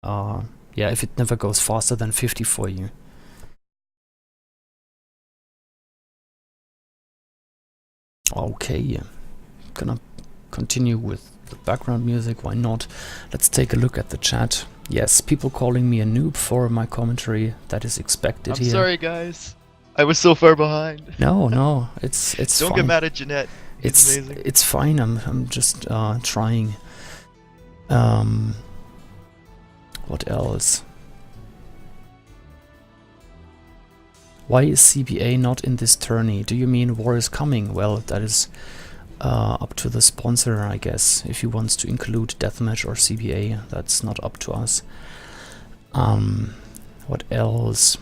yeah, if it never goes faster than 50 for you. Okay, gonna continue with the background music, why not? Let's take a look at the chat. Yes, people calling me a noob for my commentary, that is expected here. I'm sorry, guys. I was so far behind. No, it's Don't fine. get mad at Jeanette. It's amazing. It's fine. I'm just trying. What else? Why is CBA not in this tourney? Do you mean war is coming? Well, that is up to the sponsor, I guess. If he wants to include deathmatch or CBA, that's not up to us. What else?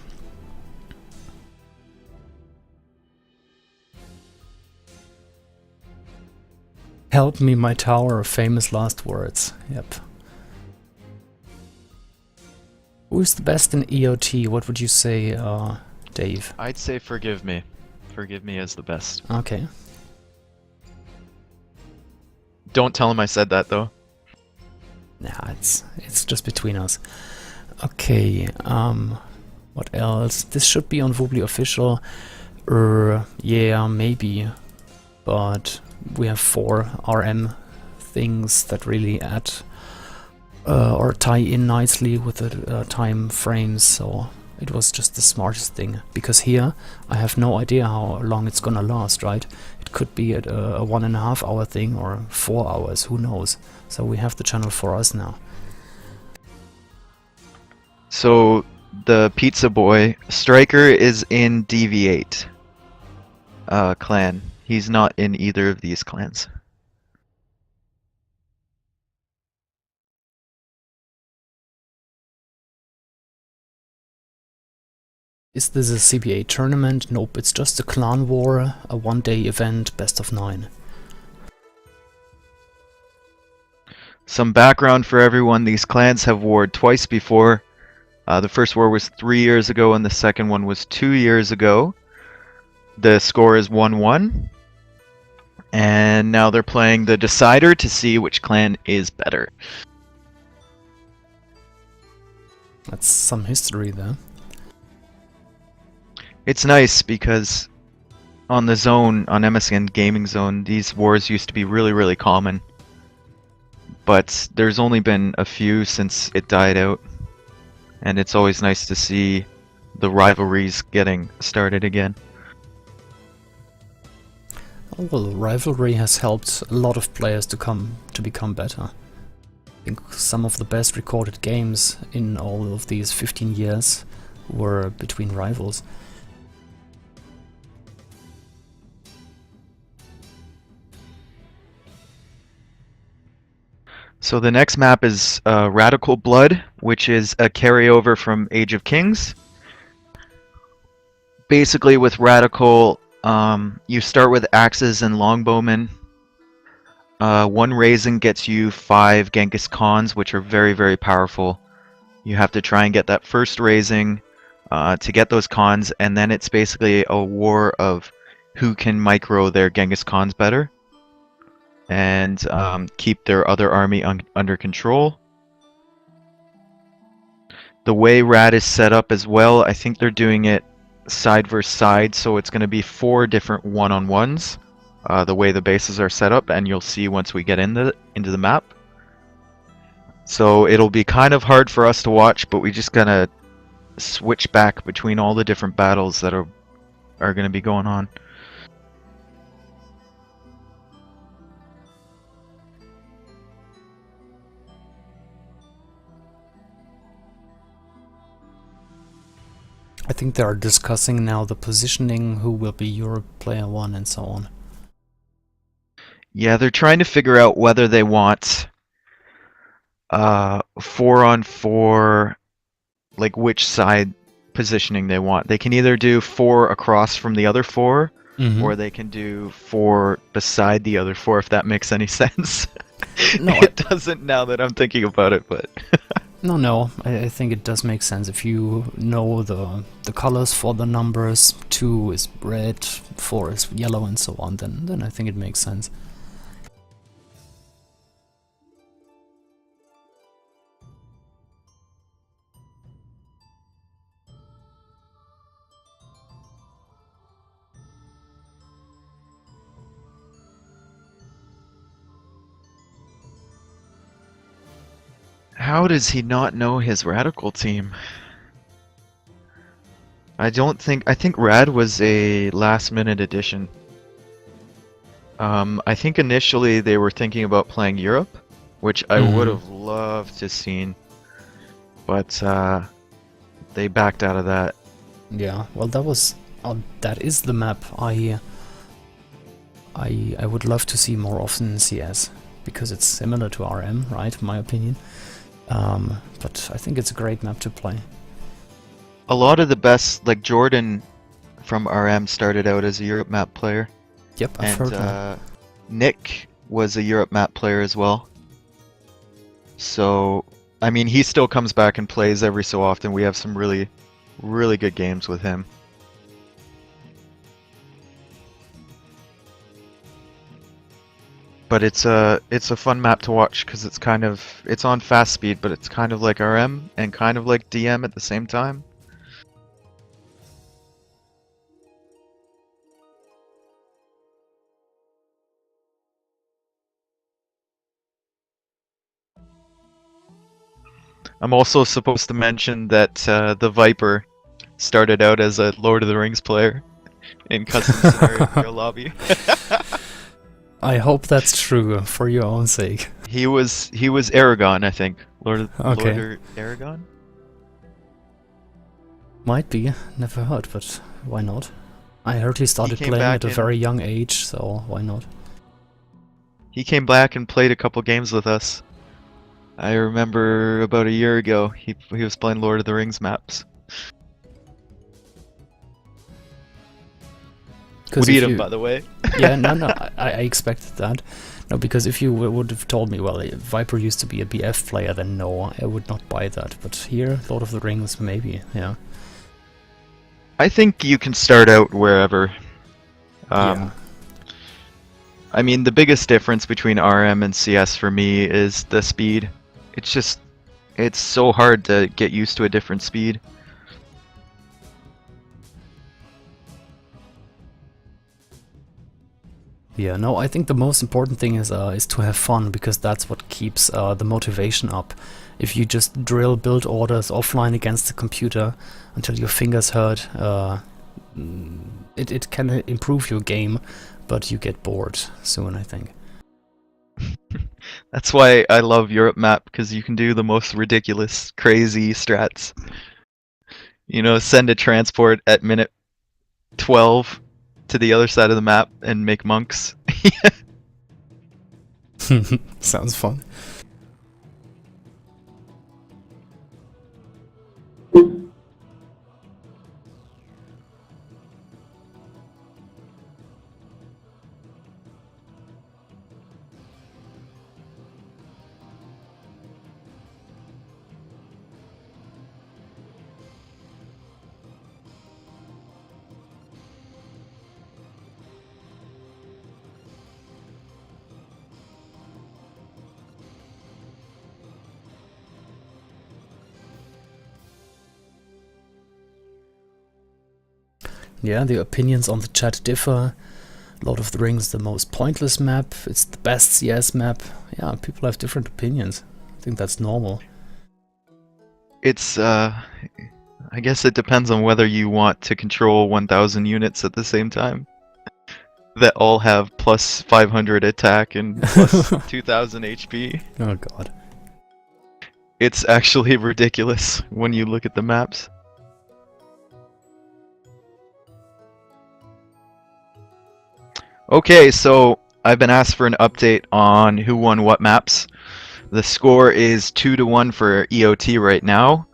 Help me, my tower, famous last words. Yep. Who is the best in EOT? What would you say, Dave? I'd say forgive me. Forgive me is the best. Okay. Don't tell him I said that, though. Nah, it's just between us. Okay, what else? This should be on Woobly official. Yeah, maybe. But we have 4 RM things that really add or tie in nicely with the time frames, so it was just the smartest thing. Because here I have no idea how long it's gonna last, right? It could be a 1.5 hour thing or 4 hours, who knows? So we have the channel for us now. So the pizza boy Striker is in DV8 clan. He's not in either of these clans. Is this a CBA tournament? Nope, it's just a clan war, a one-day event, best of 9. Some background for everyone, these clans have warred twice before. The first war was 3 years ago and the second one was 2 years ago. The score is 1-1. And now they're playing the decider to see which clan is better. That's some history there. It's nice because on the zone, on MSN Gaming Zone, these wars used to be really, really common. But there's only been a few since it died out. And it's always nice to see the rivalries getting started again. Well, rivalry has helped a lot of players to become better. I think some of the best recorded games in all of these 15 years were between rivals. So the next map is Radical Blood, which is a carryover from Age of Kings. Basically with Radical, you start with axes and longbowmen. One raising gets you 5 Genghis Khans, which are very, very powerful. You have to try and get that first raising to get those Khans, and then it's basically a war of who can micro their Genghis Khans better and keep their other army under control. The way Rad is set up as well, I think they're doing it side versus side, so it's going to be 4 different one-on-ones, the way the bases are set up, and you'll see once we get into the map. So it'll be kind of hard for us to watch, but we just gotta switch back between all the different battles that are going to be going on. I think they are discussing now the positioning, who will be Europe player 1 and so on. Yeah, they're trying to figure out whether they want 4-on-4, like which side positioning they want. They can either do 4 across from the other 4, or they can do 4 beside the other 4, if that makes any sense. No, it doesn't now that I'm thinking about it, but... No, I think it does make sense. If you know the colors for the numbers, 2 is red, 4 is yellow and so on, then I think it makes sense. How does he not know his Radical team? I think Rad was a last-minute addition. I think initially they were thinking about playing Europe, which I would have loved to seen, but they backed out of that. Yeah, well, that is the map I would love to see more often in CS, because it's similar to RM, right, in my opinion. But I think it's a great map to play. A lot of the best, like Jordan from RM, started out as a Europe map player. Yep, I've heard that. Nick was a Europe map player as well. So, I mean, he still comes back and plays every so often. We have some really, really good games with him. But but it's a fun map to watch because it's on fast speed, but it's kind of like RM and kind of like DM at the same time. I'm also supposed to mention that the Viper started out as a Lord of the Rings player in custom scenario lobby. I hope that's true for your own sake. He was Aragon, I think. Lord Okay. or Aragon? Might be. Never heard, but why not? I heard he started came playing back at a in- very young age, so why not? He came back and played a couple games with us. I remember about a year ago, he was playing Lord of the Rings maps. 'Cause We beat if him, you- by the way. Yeah, no, I expected that. No, because if you would have told me, well, Viper used to be a BF player, then no, I would not buy that. But here, Lord of the Rings, maybe, yeah. I think you can start out wherever. Yeah. I mean, the biggest difference between RM and CS for me is the speed. It's so hard to get used to a different speed. Yeah, no, I think the most important thing is to have fun, because that's what keeps the motivation up. If you just drill build orders offline against the computer until your fingers hurt, it can improve your game, but you get bored soon, I think. That's why I love Europe map, because you can do the most ridiculous, crazy strats. You know, send a transport at minute 12 to the other side of the map and make monks. Sounds fun. Yeah, the opinions on the chat differ. Lord of the Rings is the most pointless map, it's the best CS map. Yeah, people have different opinions. I think that's normal. It's, I guess it depends on whether you want to control 1,000 units at the same time. That all have plus 500 attack and plus 2,000 HP. Oh god. It's actually ridiculous when you look at the maps. Okay, so I've been asked for an update on who won what maps. The score is 2-1 for EOT right now.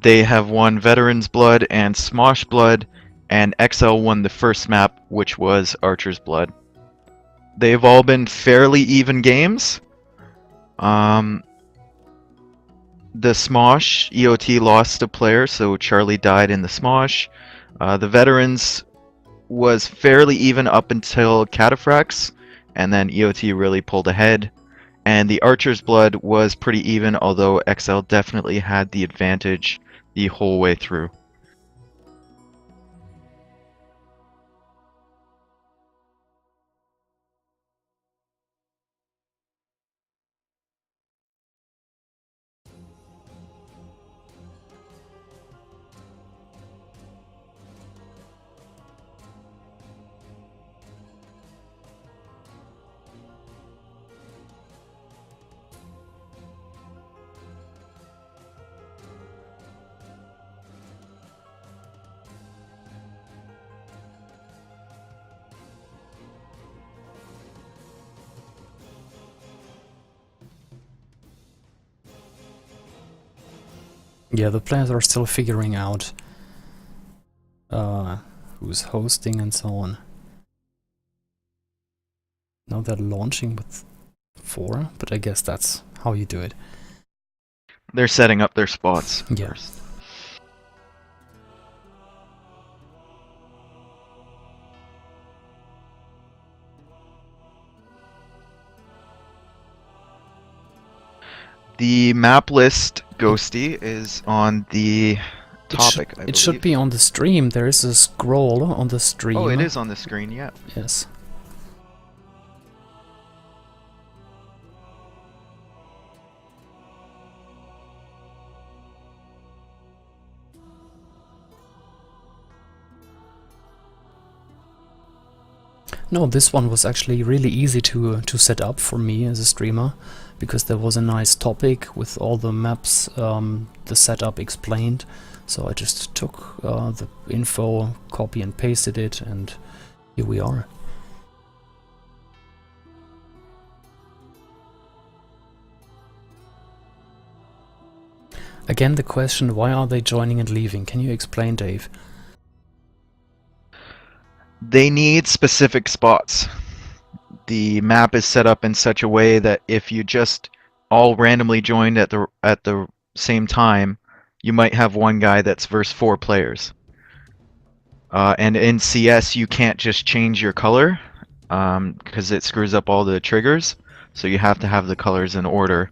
They have won Veterans Blood and Smosh Blood, and XceL won the first map, which was Archer's Blood. They've all been fairly even games. The Smosh, EOT lost a player, so Charlie died in the Smosh. The Veterans was fairly even up until Cataphracts, and then EOT really pulled ahead. And the Archer's Blood was pretty even, although XceL definitely had the advantage the whole way through. Yeah, the players are still figuring out who's hosting and so on. Now they're launching with 4, but I guess that's how you do it. They're setting up their spots Yeah. first. The map list, Ghosty, is on the topic, I It should believe. be on the stream. There is a scroll on the stream. Oh, it is on the screen, yeah. Yes. No, this one was actually really easy to set up for me as a streamer, because there was a nice topic with all the maps, the setup explained. So I just took the info, copy and pasted it, and here we are. Again, the question, why are they joining and leaving? Can you explain, Dave? They need specific spots. The map is set up in such a way that if you just all randomly joined at the same time, you might have one guy that's versus 4 players. And in CS, you can't just change your color because it screws up all the triggers. So you have to have the colors in order.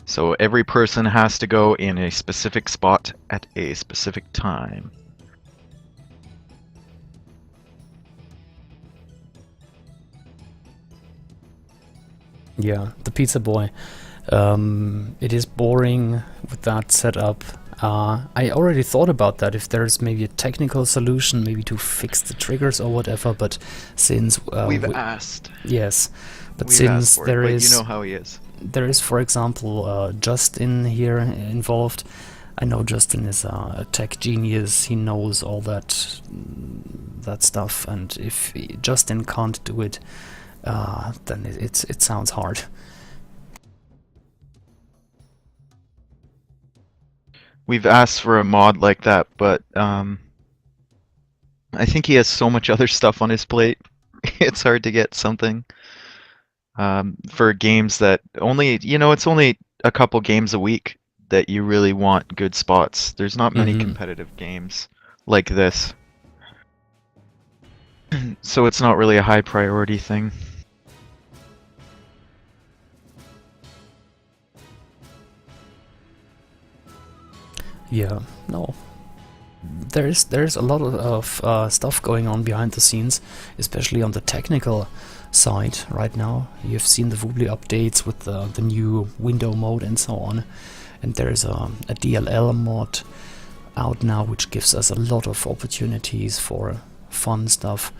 So every person has to go in a specific spot at a specific time. Yeah, the pizza boy. It is boring with that setup. I already thought about that, if there's maybe a technical solution, maybe to fix the triggers or whatever, but since... We've asked. Yes, but We've since asked for there it, is... but you know how he is. There is, for example, Justin here involved. I know Justin is a tech genius, he knows all that stuff, and if Justin can't do it, then it sounds hard. We've asked for a mod like that, but I think he has so much other stuff on his plate. It's hard to get something for games that only, it's only a couple games a week that you really want good spots. There's not many competitive games like this. So it's not really a high priority thing. Yeah, no. There's a lot of stuff going on behind the scenes, especially on the technical side right now. You've seen the Woobly updates with the new window mode and so on. And there's a DLL mod out now, which gives us a lot of opportunities for fun stuff.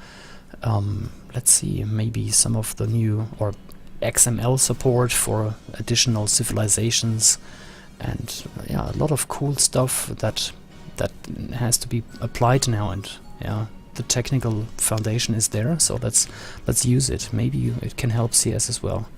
Let's see, maybe some of the new or XML support for additional civilizations, and yeah, a lot of cool stuff that has to be applied now. And yeah, the technical foundation is there, so let's use it. Maybe it can help CS as well.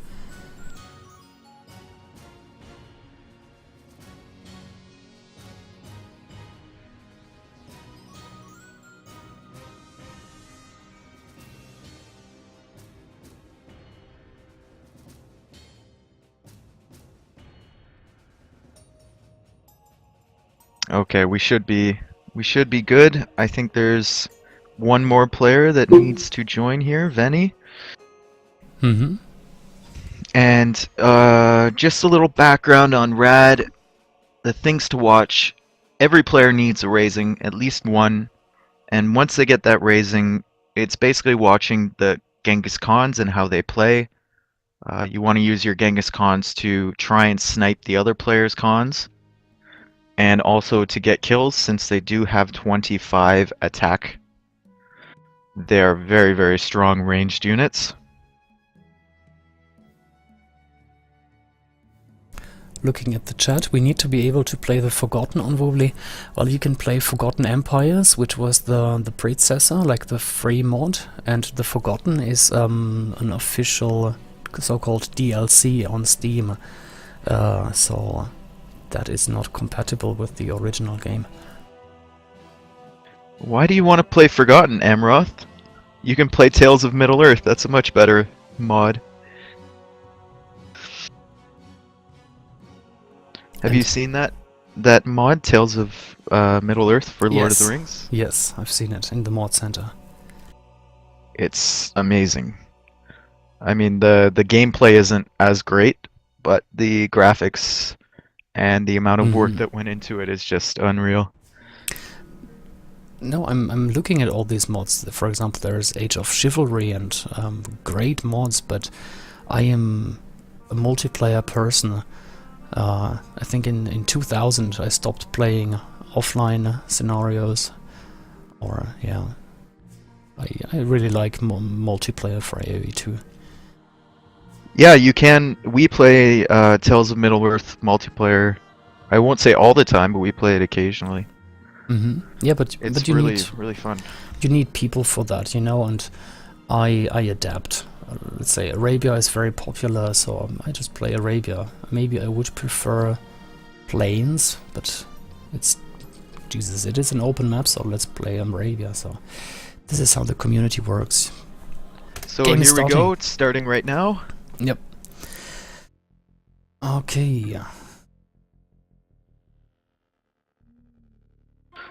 Okay, we should be good. I think there's one more player that needs to join here, Venny. And just a little background on Rad. The things to watch. Every player needs a raising, at least one. And once they get that raising, it's basically watching the Genghis Khans and how they play. You want to use your Genghis Khans to try and snipe the other players' Khans. And also to get kills, since they do have 25 attack. They're very, very strong ranged units. Looking at the chat, we need to be able to play the Forgotten on Woobly. Well, you can play Forgotten Empires, which was the predecessor, like the free mod, and the Forgotten is an official so-called DLC on Steam. So that is not compatible with the original game. Why do you want to play Forgotten, Amroth? You can play Tales of Middle-earth, that's a much better mod. Have you seen that mod, Tales of Middle-earth for Lord of the Rings? Yes, I've seen it in the mod center. It's amazing. I mean, the gameplay isn't as great, but the graphics and the amount of work Mhm. that went into it is just unreal. No, I'm looking at all these mods. For example, there's Age of Chivalry and great mods, but I am a multiplayer person. I think in 2000 I stopped playing offline scenarios. Or, yeah. I really like multiplayer for AoE too. Yeah, you can. We play Tales of Middle-earth multiplayer. I won't say all the time, but we play it occasionally. Yeah, but It's you really, need really fun. you need people for that, you know, and I adapt. Let's say Arabia is very popular, so I just play Arabia. Maybe I would prefer Plains, but it's Jesus, it is an open map, so let's play Arabia. So this is how the community works. So Game is here we go. starting. It's starting right now. Yep. Okay.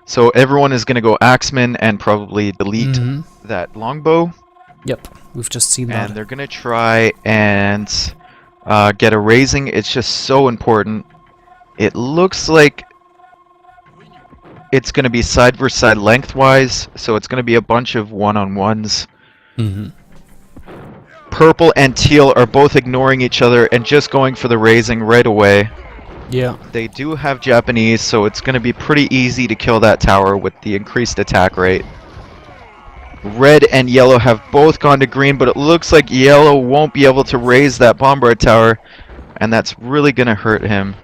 So everyone is going to go Axeman and probably delete that longbow. Yep, we've just seen And that. they're going to try and get a raising. It's just so important. It looks like it's going to be side versus side lengthwise, so it's going to be a bunch of one-on-ones. Purple and teal are both ignoring each other and just going for the raising right away. Yeah. They do have Japanese, so it's going to be pretty easy to kill that tower with the increased attack rate. Red and yellow have both gone to green, but it looks like yellow won't be able to raise that bombard tower, and that's really going to hurt him.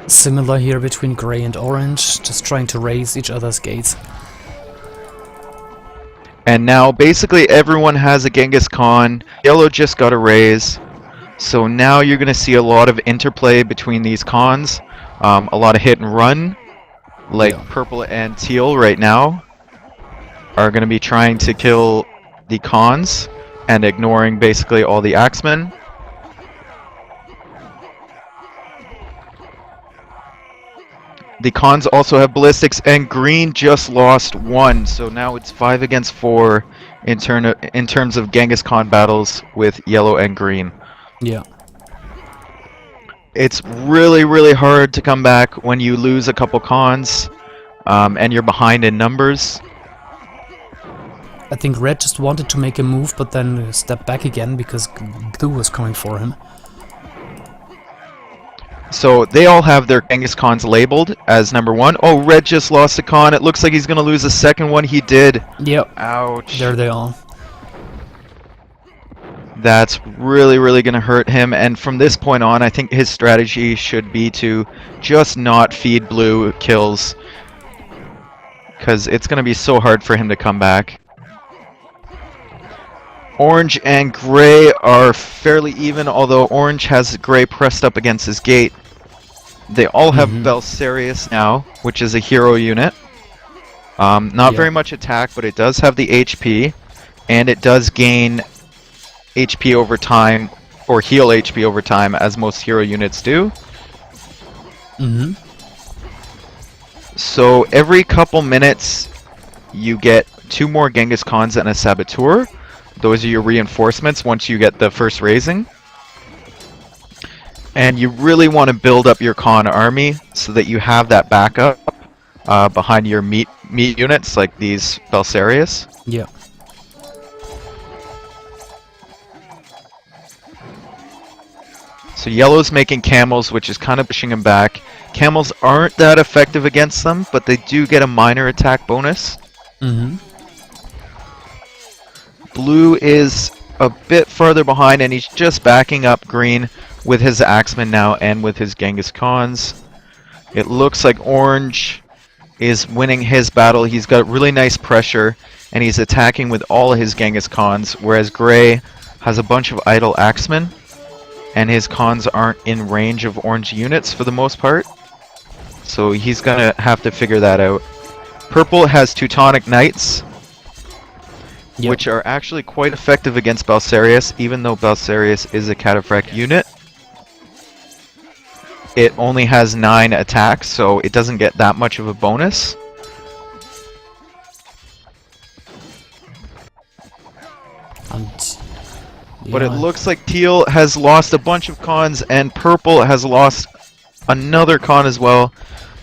Similar here between grey and orange, just trying to raise each other's gates. And now basically everyone has a Genghis Khan. Yellow just got a raise. So now you're going to see a lot of interplay between these Khans. A lot of hit and run. Like purple and teal right now are going to be trying to kill the Khans and ignoring basically all the Axemen. The Khans also have ballistics, and green just lost one, so now it's 5 against 4 in terms of Genghis Khan battles with yellow and green. Yeah. It's really, really hard to come back when you lose a couple Khans and you're behind in numbers. I think red just wanted to make a move, but then stepped back again because blue was coming for him. So they all have their Genghis Khans labeled as number 1. Oh, red just lost a Khan. It looks like he's going to lose the second one. He did. Yep. Ouch. There they are. That's really, really going to hurt him. And from this point on, I think his strategy should be to just not feed blue kills, because it's going to be so hard for him to come back. Orange and gray are fairly even, although orange has gray pressed up against his gate. They all have Belisarius now, which is a hero unit. Not very much attack, but it does have the HP, and it does gain HP over time, or heal HP over time, as most hero units do. So every couple minutes, you get 2 more Genghis Khans and a Saboteur. Those are your reinforcements once you get the first raising. And you really want to build up your Khan army so that you have that backup behind your meat units, like these Belisarius. Yeah. So yellow's making camels, which is kind of pushing him back. Camels aren't that effective against them, but they do get a minor attack bonus. Blue is a bit further behind, and he's just backing up green with his Axemen now and with his Genghis Khans. It looks like orange is winning his battle. He's got really nice pressure, and he's attacking with all of his Genghis Khans, whereas gray has a bunch of idle Axemen, and his Khans aren't in range of orange units for the most part. So he's gonna have to figure that out. Purple has Teutonic Knights, which are actually quite effective against Belisarius, even though Belisarius is a Cataphract unit. It only has 9 attacks, so it doesn't get that much of a bonus. And But it Yeah. looks like teal has lost a bunch of cons, and purple has lost another con as well.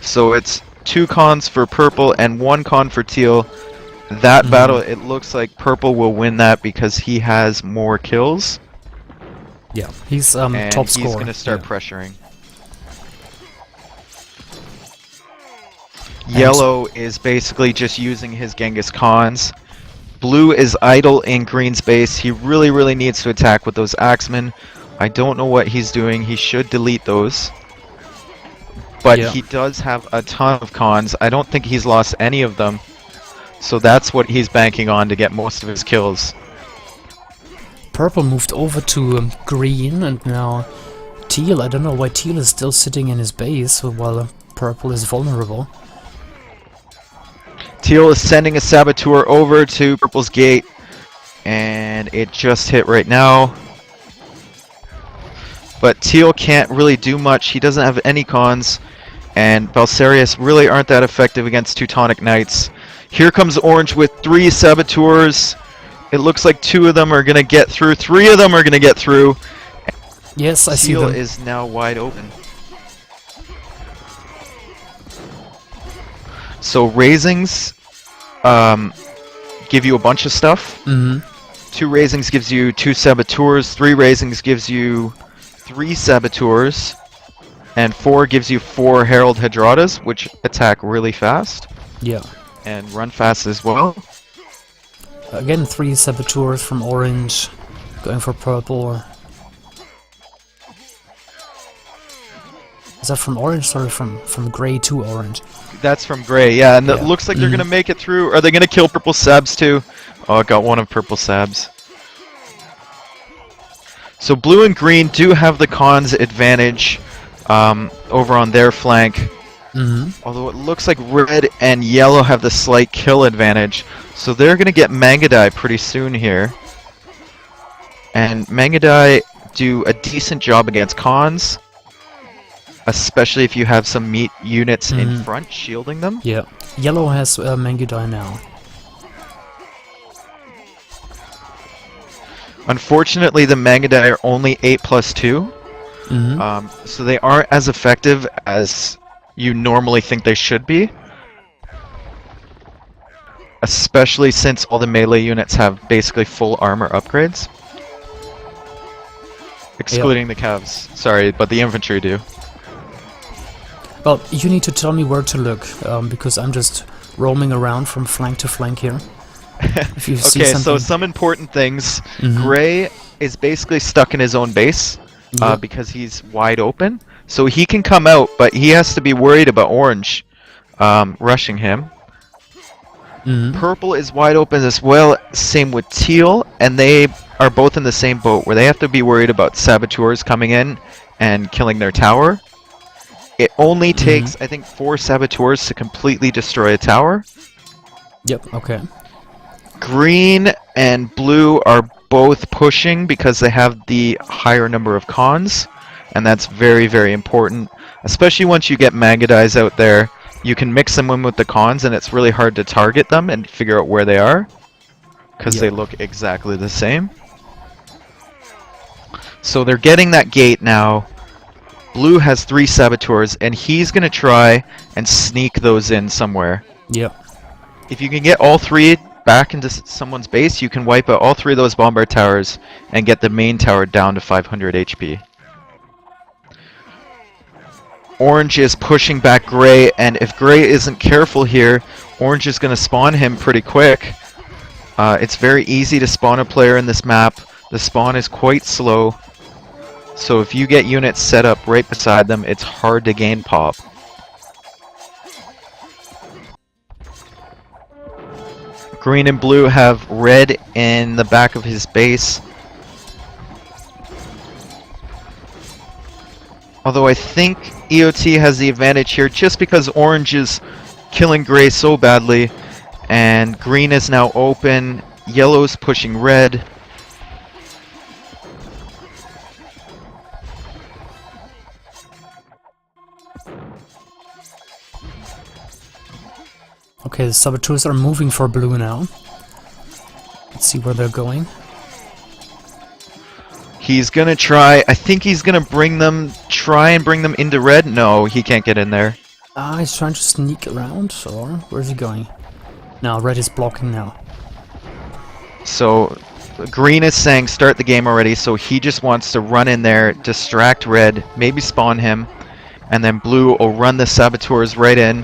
So it's 2 cons for purple and 1 con for teal. That battle, it looks like purple will win that because he has more kills, Yeah, he's and top he's scorer. going to start yeah. pressuring. Yellow is basically just using his Genghis cons. Blue is idle in green's base. He really needs to attack with those axemen. I don't know what he's doing. He should delete those. But Yeah. he does have a ton of cons. I don't think he's lost any of them. So that's what he's banking on to get most of his kills. Purple moved over to green, and now teal. I don't know why teal is still sitting in his base while purple is vulnerable. Teal is sending a saboteur over to purple's gate. And it just hit right now. But teal can't really do much. He doesn't have any cons. And Balsarius really aren't that effective against Teutonic Knights. Here comes orange with 3 saboteurs. It looks like 2 of them are going to get through. 3 of them are going to get through. Yes, I see Teal them. is now wide open. So raisings give you a bunch of stuff. 2 raisings gives you 2 saboteurs. 3 raisings gives you 3 saboteurs. And 4 gives you 4 Herald Hydratas, which attack really fast. Yeah. And run fast as well. Again, 3 saboteurs from orange, going for purple. Is that from orange? Sorry, from gray to orange. That's from gray, yeah. And it Yeah. looks like they're going to make it through. Are they going to kill purple sabs too? Oh, I got one of purple sabs. So blue and green do have the cons advantage over on their flank. Although it looks like red and yellow have the slight kill advantage. So they're going to get Mangadai pretty soon here. And Mangadai do a decent job against cons. Especially if you have some meat units in front shielding them. Yeah. Yellow has Mangudai now. Unfortunately, the Mangadai are only 8+2. So they aren't as effective as you normally think they should be. Especially since all the melee units have basically full armor upgrades. Excluding the Cavs. Sorry, but the infantry do. Well, you need to tell me where to look, because I'm just roaming around from flank to flank here. If you see Okay, something... so some important things. Gray is basically stuck in his own base because he's wide open. So he can come out, but he has to be worried about orange rushing him. Purple is wide open as well, same with teal, and they are both in the same boat where they have to be worried about saboteurs coming in and killing their tower. It only takes, I think, 4 saboteurs to completely destroy a tower. Yep, okay. Green and blue are both pushing because they have the higher number of cons, and that's very important. Especially once you get Mangadais out there, you can mix them in with the cons, and it's really hard to target them and figure out where they are, because they look exactly the same. So they're getting that gate now. Blue has 3 saboteurs, and he's going to try and sneak those in somewhere. Yep. If you can get all 3 back into someone's base, you can wipe out all 3 of those bombard towers and get the main tower down to 500 HP. Orange is pushing back gray, and if gray isn't careful here, orange is going to spawn him pretty quick. It's very easy to spawn a player in this map. The spawn is quite slow. So if you get units set up right beside them, it's hard to gain pop. Green and blue have red in the back of his base. Although I think EOT has the advantage here just because orange is killing gray so badly. And green is now open. Yellow's pushing red. Okay, the saboteurs are moving for blue now. Let's see where they're going. He's gonna try. I think he's gonna try and bring them into red. No, he can't get in there. Ah, he's trying to sneak around, or where's he going? No, red is blocking now. So green is saying start the game already, so he just wants to run in there, distract red, maybe spawn him, and then blue will run the saboteurs right in,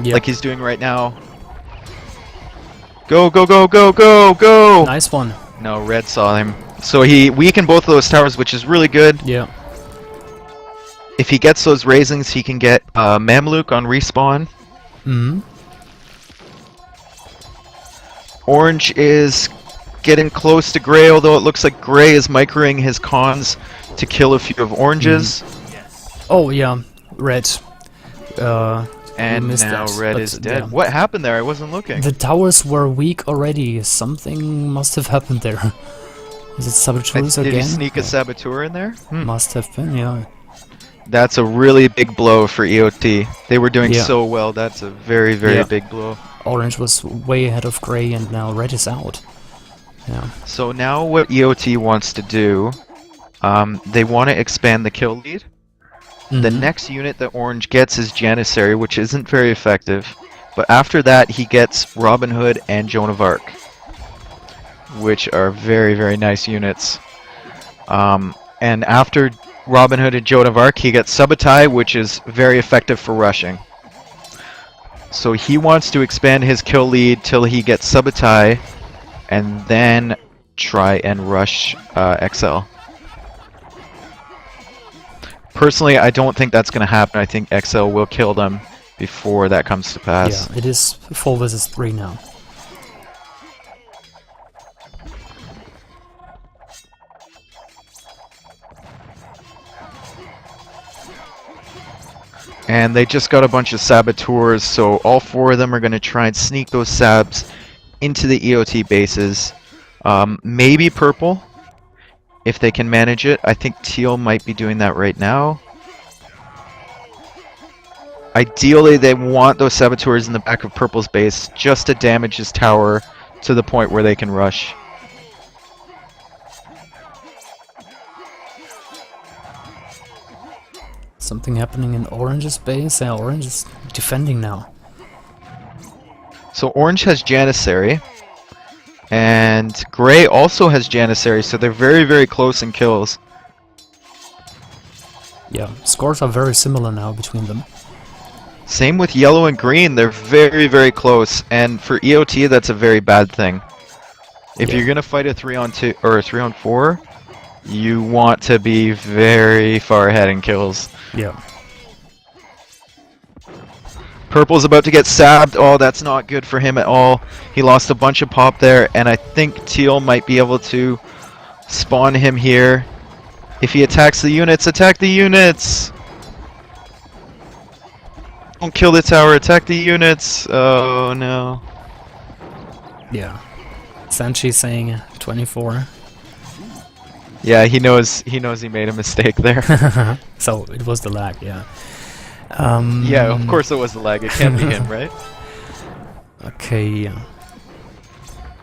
like he's doing right now. Go, go, go, go, go, go! Nice one. No, red saw him. So he weakened both of those towers, which is really good. Yeah. If he gets those raisings, he can get Mamluk on respawn. Mm-hmm. Orange is getting close to gray, although it looks like gray is microing his cons to kill a few of oranges. Yes. Oh, yeah. Red. And missed now that, red but, is dead. yeah. What happened there? I wasn't looking. The towers were weak already. Something must have happened there. Is it saboteurs Did again? he sneak a Yeah. saboteur in there? Must have been, yeah. That's a really big blow for EOT. They were doing Yeah. so well. That's a very, very Yeah. big blow. Orange was way ahead of grey and now red is out. Yeah. So now what EOT wants to do, they want to expand the kill lead. The Mhm. next unit that Orange gets is Janissary, which isn't very effective. But after that, he gets Robin Hood and Joan of Arc, which are very, very nice units. And after Robin Hood and Joan of Arc, he gets Subutai, which is very effective for rushing. So he wants to expand his kill lead till he gets Subutai, and then try and rush XceL. Personally, I don't think that's going to happen. I think XceL will kill them before that comes to pass. Yeah, it is 4 versus 3 now. And they just got a bunch of saboteurs, so all 4 of them are going to try and sneak those sabs into the EOT bases. Maybe purple, if they can manage it. I think teal might be doing that right now. Ideally, they want those saboteurs in the back of purple's base just to damage his tower to the point where they can rush. Something happening in Orange's base? Yeah, Orange is defending now. So orange has Janissary, and gray also has Janissary, so they're very, very close in kills. Yeah, scores are very similar now between them. Same with yellow and green, they're very, very close, and for EOT that's a very bad thing. If Yeah. you're gonna fight a 3-on-2 or a 3-on-4, you want to be very far ahead in kills. Yeah. Purple's about to get stabbed. Oh, that's not good for him at all. He lost a bunch of pop there, and I think teal might be able to spawn him here. If he attacks the units, attack the units! Don't kill the tower, attack the units! Oh no. Yeah. Sanchi saying 24. Yeah, he knows he made a mistake there. So it was the lag, yeah. Yeah, of course it was the lag. It can't be him, right? Okay.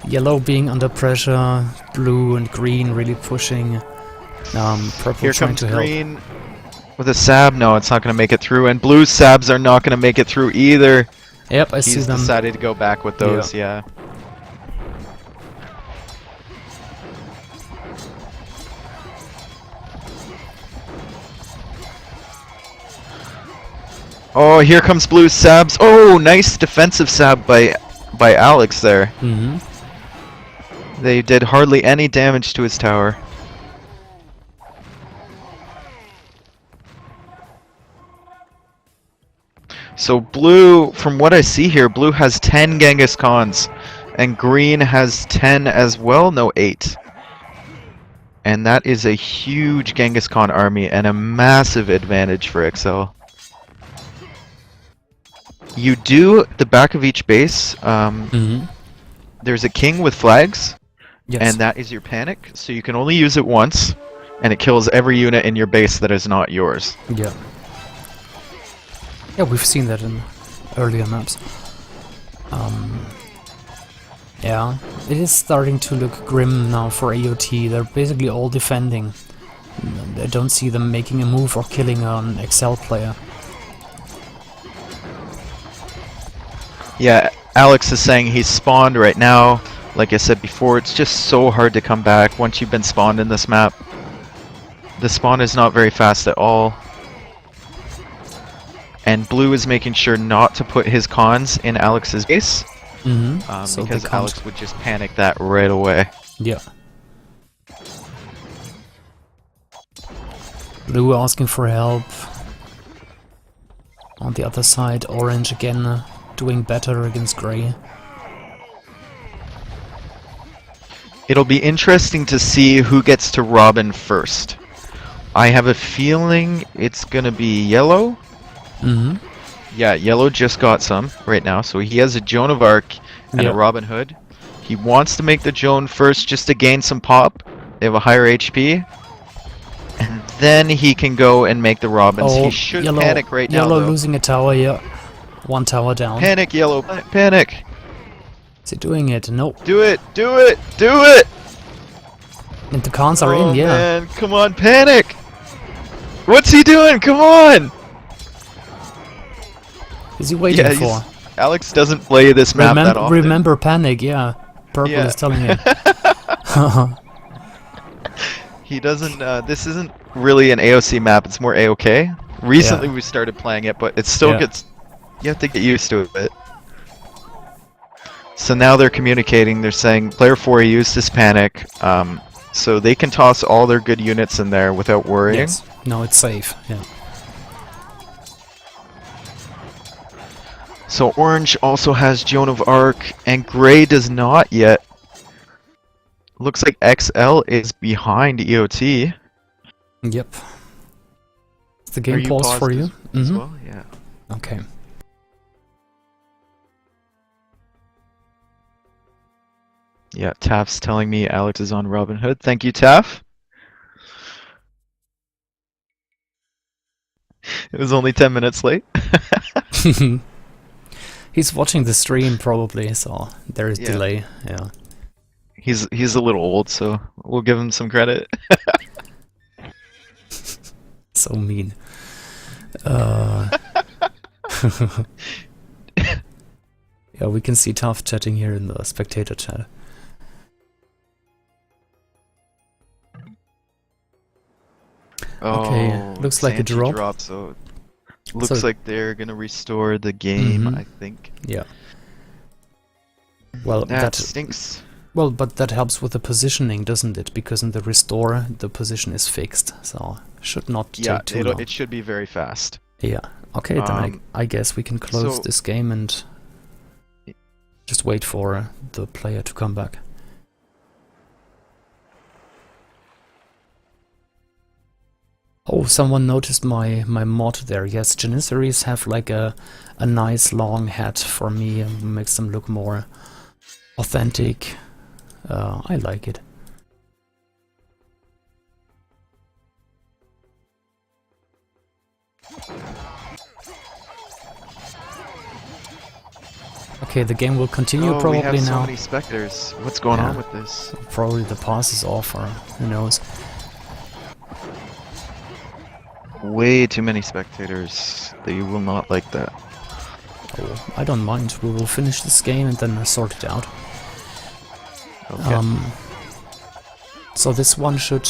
Yellow being under pressure, blue and green really pushing. Purple Here trying comes to help. green with a sab. No, it's not going to make it through. And blue sabs are not going to make it through either. Yep, I see He's them. decided to go back with those, yeah. Oh, here comes blue's sabs. Oh, nice defensive sab by Alex there. Mm-hmm. They did hardly any damage to his tower. So blue, from what I see here, blue has 10 Genghis Khans, and green has 10 as well, no 8. And that is a huge Genghis Khan army and a massive advantage for XceL. You do the back of each base, there's a king with flags, Yes. and that is your panic, so you can only use it once, and it kills every unit in your base that is not yours. Yeah. Yeah, we've seen that in earlier maps. Yeah, it is starting to look grim now for AOT. They're basically all defending. I don't see them making a move or killing an XceL player. Yeah, Alex is saying he's spawned right now. Like I said before, it's just so hard to come back once you've been spawned in this map. The spawn is not very fast at all. And Blue is making sure not to put his cons in Alex's base. So because they can't. Alex would just panic that right away. Yeah. Blue asking for help. On the other side, Orange again doing better against Grey. It'll be interesting to see who gets to Robin first. I have a feeling it's gonna be Yellow. Yeah, Yellow just got some right now, so he has a Joan of Arc and a Robin Hood. He wants to make the Joan first just to gain some pop. They have a higher HP. And then he can go and make the Robins. He should panic right now, Yellow though. losing a tower, yeah. One tower down. Panic, Yellow, panic! Is he doing it? No. Do it, do it, do it! And the cons are in, yeah. Man, come on, panic! What's he doing? Come on! Is he waiting for? Alex doesn't play this map that often. Remember panic, yeah. Purple is telling him. He doesn't, this isn't really an AOC map, it's more AOK. Recently we started playing it, but it still gets, you have to get used to it. So now they're communicating, they're saying player 4 used his panic, so they can toss all their good units in there without worrying. Yes. No, it's safe, yeah. So Orange also has Joan of Arc, and Grey does not yet. Looks like XceL is behind EOT. Yep. Is the game paused for you? As well? Yeah. Okay. Yeah, Taff's telling me Alex is on Robin Hood. Thank you, Taff. It was only 10 minutes late. He's watching the stream probably, so there is delay. Yeah. He's a little old, so we'll give him some credit. So mean. Yeah, we can see Tough chatting here in the spectator chat. Okay, looks like a drop. So looks like they're gonna restore the game, I think. Yeah. Well, that stinks. Well, but that helps with the positioning, doesn't it? Because in the restore, the position is fixed, so should not take too long. It should be very fast. Yeah. Okay, then I guess we can close this game and just wait for the player to come back. Oh, someone noticed my mod there. Yes, Janissaries have like a nice long hat for me and makes them look more authentic. I like it. Okay, the game will continue probably we have now. So many spectators. What's going on with this? Probably the pass is off, or who knows. Way too many spectators. They will not like that. Oh, I don't mind. We will finish this game and then sort it out. Okay. So this one should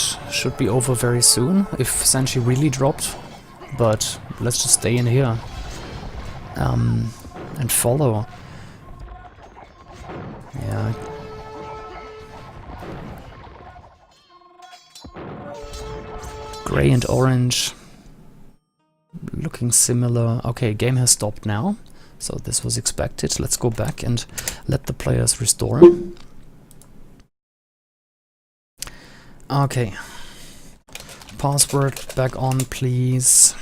be over very soon, if Sanchi really dropped. But let's just stay in here and follow. Yeah. Grey and orange looking similar. Okay, game has stopped now, so this was expected. Let's go back and let the players restore. Okay. Password back on, please.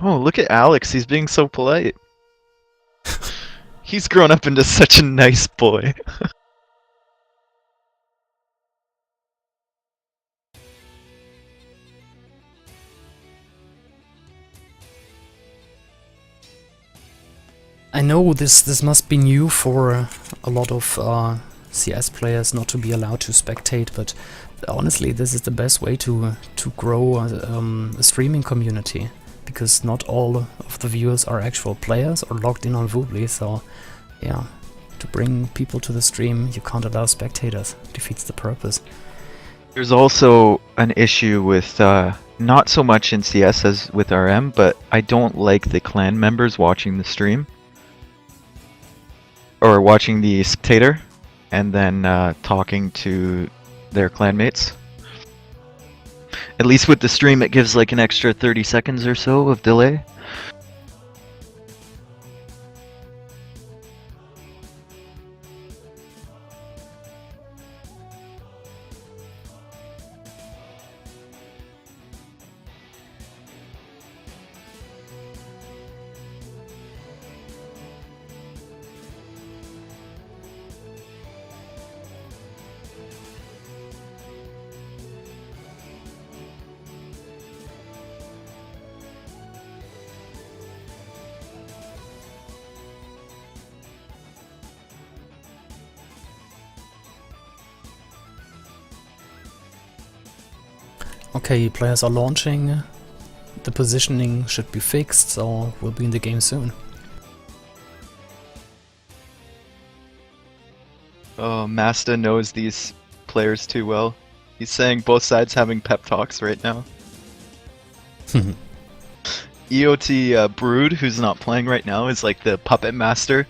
Oh, look at Alex. He's being so polite. He's grown up into such a nice boy. I know this must be new for a lot of CS players not to be allowed to spectate, but honestly, this is the best way to grow a streaming community, because not all of the viewers are actual players or logged in on Woobly. So, yeah, to bring people to the stream, you can't allow spectators. Defeats the purpose. There's also an issue with not so much in CS as with RM, but I don't like the clan members watching the stream or watching the spectator and then talking to their clanmates. At least with the stream, it gives like an extra 30 seconds or so of delay. Okay, players are launching. The positioning should be fixed, so we'll be in the game soon. Oh, Masta knows these players too well. He's saying both sides having pep talks right now. EOT Brood, who's not playing right now, is like the puppet master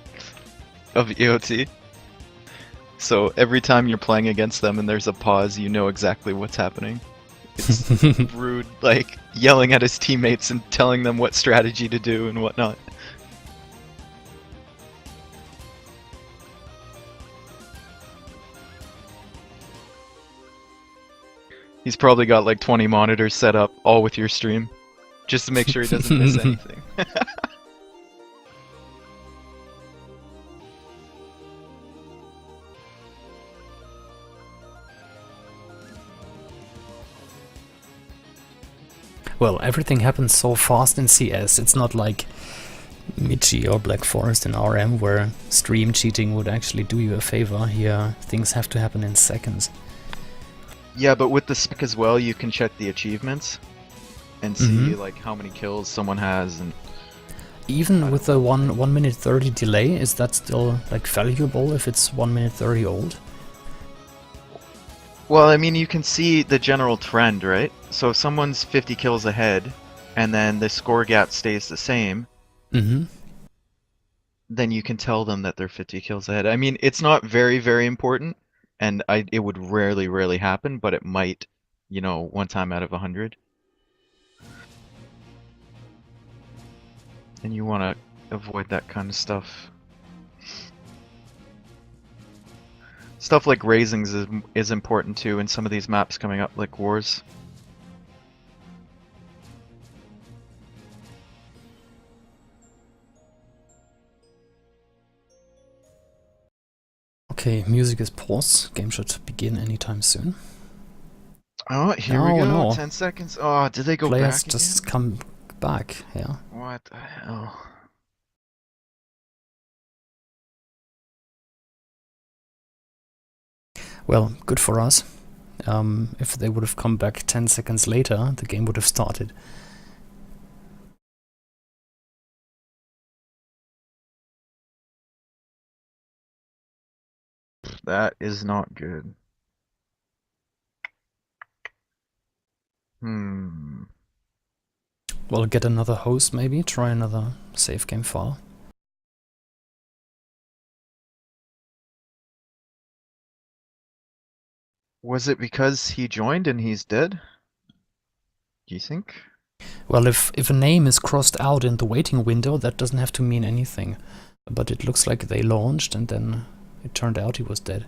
of EOT. So every time you're playing against them and there's a pause, you know exactly what's happening. It's Brood, like, yelling at his teammates and telling them what strategy to do and whatnot. He's probably got like 20 monitors set up, all with your stream, just to make sure he doesn't miss anything. Well, everything happens so fast in CS. It's not like Michi or Black Forest in RM, where stream cheating would actually do you a favor. Here, things have to happen in seconds. Yeah, but with the spec as well, you can check the achievements and see like how many kills someone has. And even with the 1 minute 30 delay, is that still like valuable if it's 1 minute 30 old? well, I mean, you can see the general trend, right? So if someone's 50 kills ahead, and then the score gap stays the same, then you can tell them that they're 50 kills ahead. I mean, it's not very, very important, and it would rarely happen, but it might, you know, one time out of 100. And you want to avoid that kind of stuff. Stuff like raisings is important too in some of these maps coming up, like Wars. Okay, music is paused. Game should begin anytime soon. Oh, here we go. No. 10 seconds. Oh, did they go Players back just again? come back, yeah. What the hell? Well, good for us. If they would have come back 10 seconds later, the game would have started. That is not good. Well, get another host maybe, try another save game file. Was it because he joined and he's dead? Do you think? Well, if a name is crossed out in the waiting window, that doesn't have to mean anything. But it looks like they launched and then it turned out he was dead.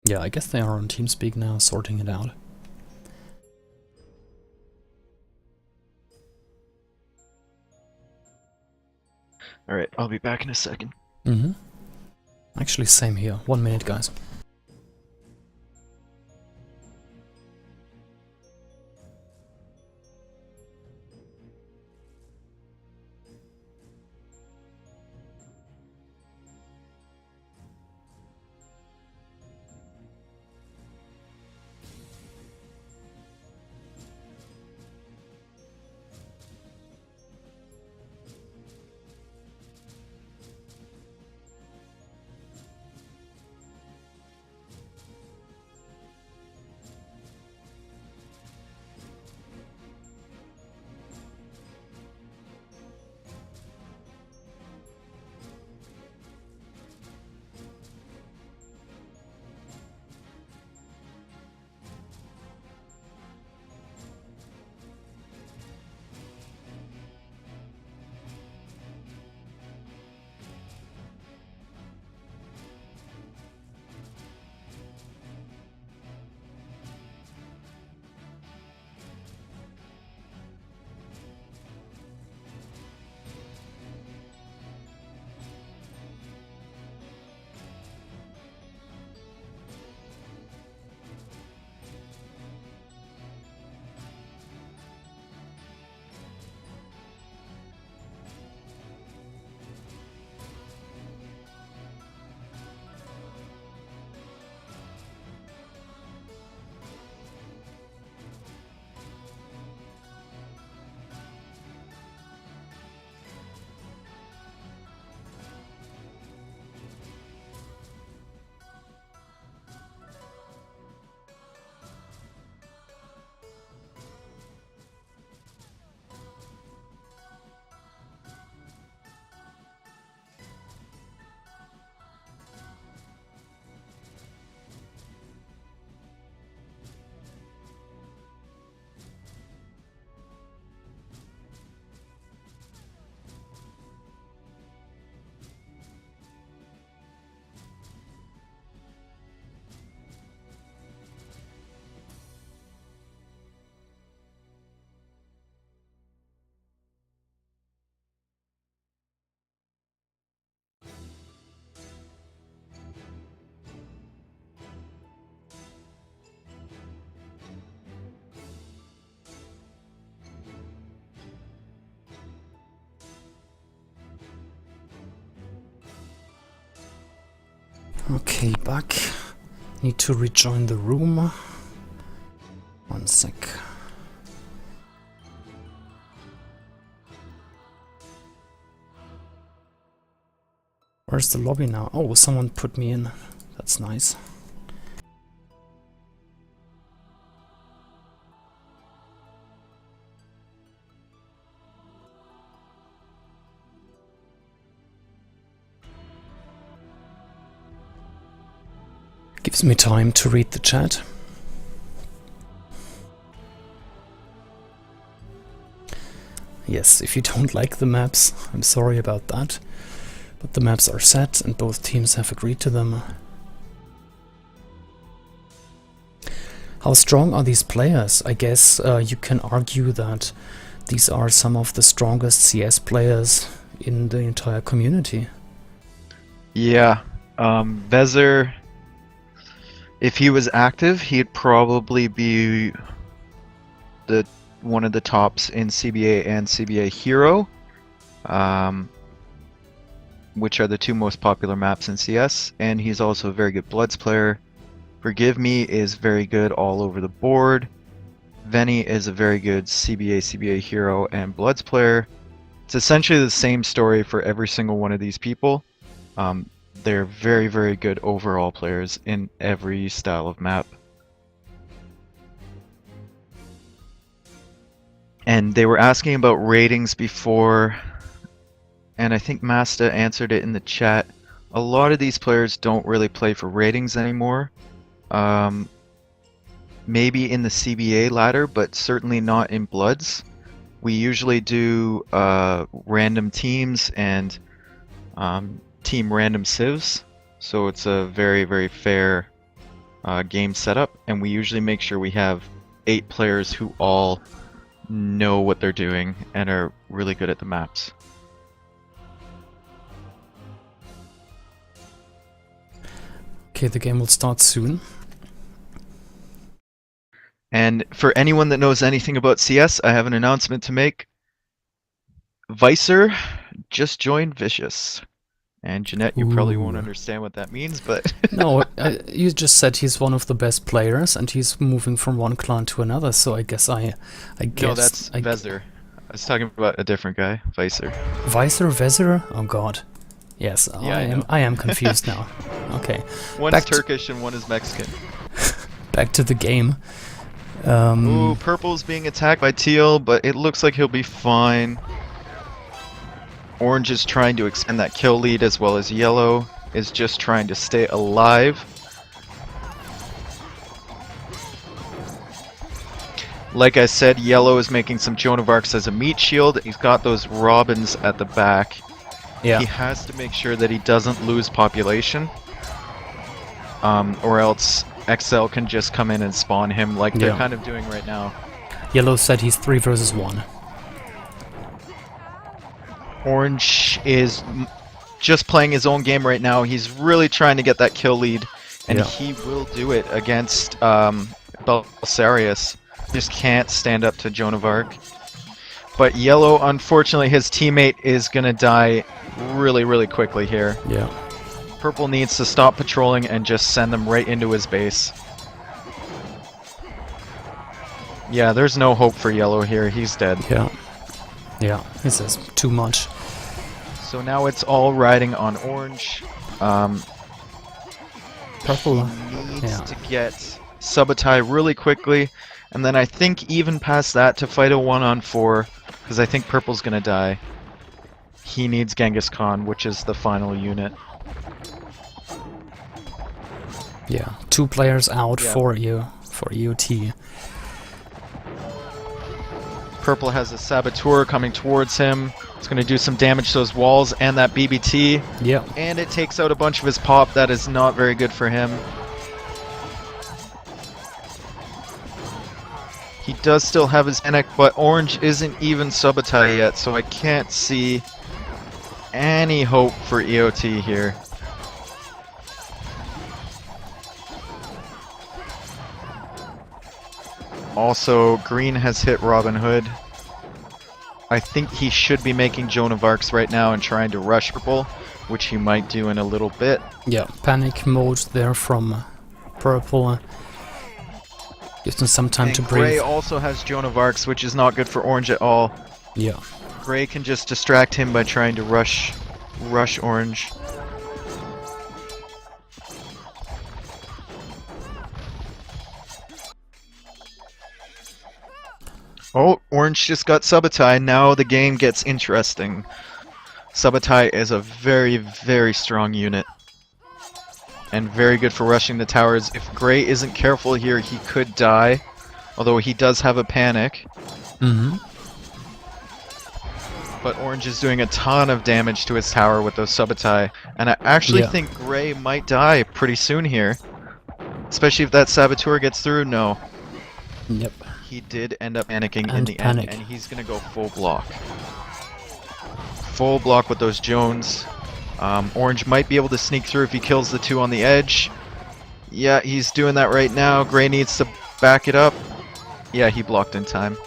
Yeah, I guess they are on TeamSpeak now, sorting it out. Alright, I'll be back in a second. Mm-hmm. Actually, same here. 1 minute, guys. Okay, back. Need to rejoin the room. 1 sec. Where's the lobby now? Oh, someone put me in. That's nice. Gives me time to read the chat. Yes, if you don't like the maps, I'm sorry about that. But the maps are set and both teams have agreed to them. How strong are these players? I guess you can argue that these are some of the strongest CS players in the entire community. Yeah, Vezer, if he was active, he'd probably be one of the tops in CBA and CBA Hero, which are the 2 most popular maps in CS, and he's also a very good Bloods player. Forgive Me is very good all over the board. Venny is a very good CBA, CBA Hero, and Bloods player. It's essentially the same story for every single one of these people. They're very, very good overall players in every style of map. And they were asking about ratings before, and I think Masta answered it in the chat. A lot of these players don't really play for ratings anymore. Maybe in the CBA ladder, but certainly not in Bloods. We usually do random teams and team random civs, so it's a very, very fair game setup, and we usually make sure we have 8 players who all know what they're doing and are really good at the maps. Okay, the game will start soon. And for anyone that knows anything about CS, I have an announcement to make. Vicer just joined Vicious. And Jeanette, you probably won't Ooh. understand what that means, but... No, you just said he's one of the best players, and he's moving from one clan to another. So I guess I guess No, that's Vezer. I was talking about a different guy, Vicer. Vicer? Oh God. Yes, Yeah, I am confused now. Okay, One Back is to- Turkish and one is Mexican. back to the game. Ooh, Purple's being attacked by Teal, but it looks like he'll be fine. Orange is trying to extend that kill lead, as well as Yellow is just trying to stay alive. Like I said, Yellow is making some Joan of Arcs as a meat shield. He's got those Robins at the back. Yeah, He has to make sure that he doesn't lose population. Or else XceL can just come in and spawn him like they're Yeah. kind of doing right now. Yellow said he's 3 versus 1. Orange is just playing his own game right now. He's really trying to get that kill lead, and Yeah. he will do it against Belisarius. Just can't stand up to Joan of Arc. But Yellow, unfortunately, his teammate is gonna die really, really quickly here. Yeah, Purple needs to stop patrolling and just send them right into his base. Yeah, there's no hope for Yellow here. He's dead. yeah. This is too much. So now it's all riding on Orange. Purple. Needs Yeah. to get Subotai really quickly, and then I think even past that to fight a 1-on-4, because I think Purple's gonna die. He needs Genghis Khan, which is the final unit. Yeah, 2 players out Yeah. for EOT. Purple has a Saboteur coming towards him. It's gonna do some damage to those walls and that BBT, Yeah, and it takes out a bunch of his pop. That is not very good for him. He does still have his Enoch, but Orange isn't even Subotai yet, so I can't see any hope for EOT here. Also, Green has hit Robin Hood. I think he should be making Joan of Arcs right now and trying to rush Purple, which he might do in a little bit. yeah. Panic mode there from Purple. Gives them some time And to Gray breathe. also has Joan of Arcs, which is not good for Orange at all. Yeah, Gray can just distract him by trying to rush Orange. Oh, Orange just got Subotai. Now the game gets interesting. Subotai is a very, very strong unit. And very good for rushing the towers. If Gray isn't careful here, he could die. Although he does have a panic. But Orange is doing a ton of damage to his tower with those Subotai. And I actually Yeah. think Gray might die pretty soon here. Especially if that Saboteur gets through. No. Yep. He did end up panicking in And the panic. end, and he's gonna go full block. Full block with those Jones. Orange might be able to sneak through if he kills the 2 on the edge. Yeah, he's doing that right now. Gray needs to back it up. Yeah, he blocked in time.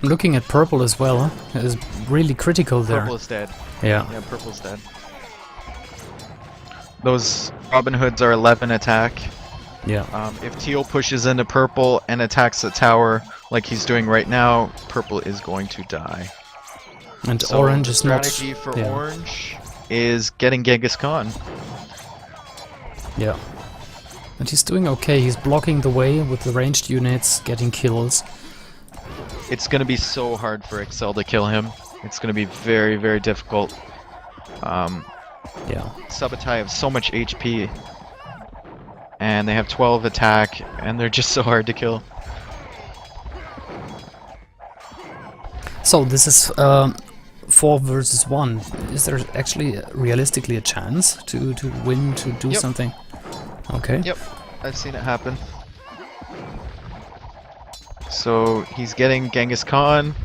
I'm looking at Purple as well. It is really critical there. Purple is dead. Yeah. Yeah, Purple's dead. Those Robin Hoods are 11 attack. Yeah. If Teal pushes into Purple and attacks the tower like he's doing right now, Purple is going to die. And So Orange the is not. strategy for Yeah. Orange is getting Genghis Khan. Yeah. And he's doing okay. He's blocking the way with the ranged units, getting kills. It's going to be so hard for XceL to kill him. It's going to be very, very difficult. Yeah. Subotai have so much HP. And they have 12 attack, and they're just so hard to kill. 4 versus 1. Is there actually realistically a chance to win, to do Yep. something? Okay. Yep, I've seen it happen. So he's getting Genghis Khan.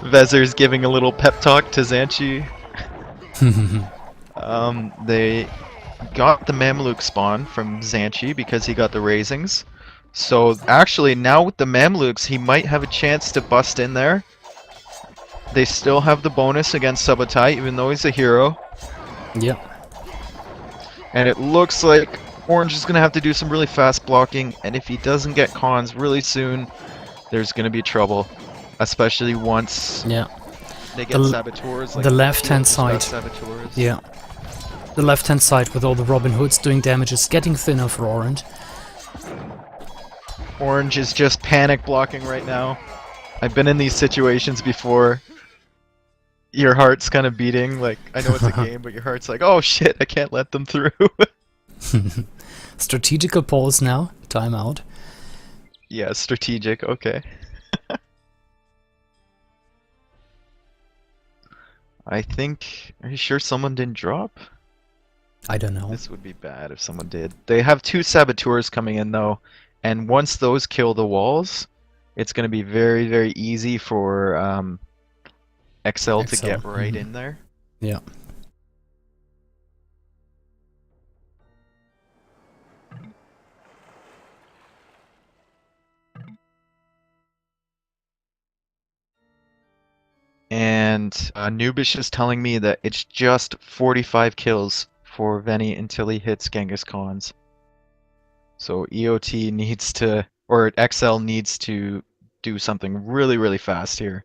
Vezir's giving a little pep talk to Zhanchi. They got the Mamluk spawn from Zhanchi because he got the raisings. So actually now with the Mamluks he might have a chance to bust in there. They still have the bonus against Subotai even though he's a hero. Yeah. And it looks like Orange is going to have to do some really fast blocking, and if he doesn't get cons really soon, there's going to be trouble. Especially once Yeah. they get saboteurs. Like the left-hand Shield has side. got saboteurs. Yeah. The left-hand side with all the Robin Hoods doing damage is getting thinner for Orange. Orange is just panic blocking right now. I've been in these situations before. Your heart's kind of beating, like, I know it's a game, but your heart's like, oh shit, I can't let them through. Strategical pause now. Timeout. Yeah, strategic, okay. I think... Are you sure someone didn't drop? I don't know. This would be bad if someone did. They have 2 saboteurs coming in though, and once those kill the walls, it's going to be very, very easy for XceL to get right in there. Yeah. And Nubish is telling me that it's just 45 kills for Veni until he hits Genghis Khans. So EOT needs to, or XceL needs to do something really, really fast here.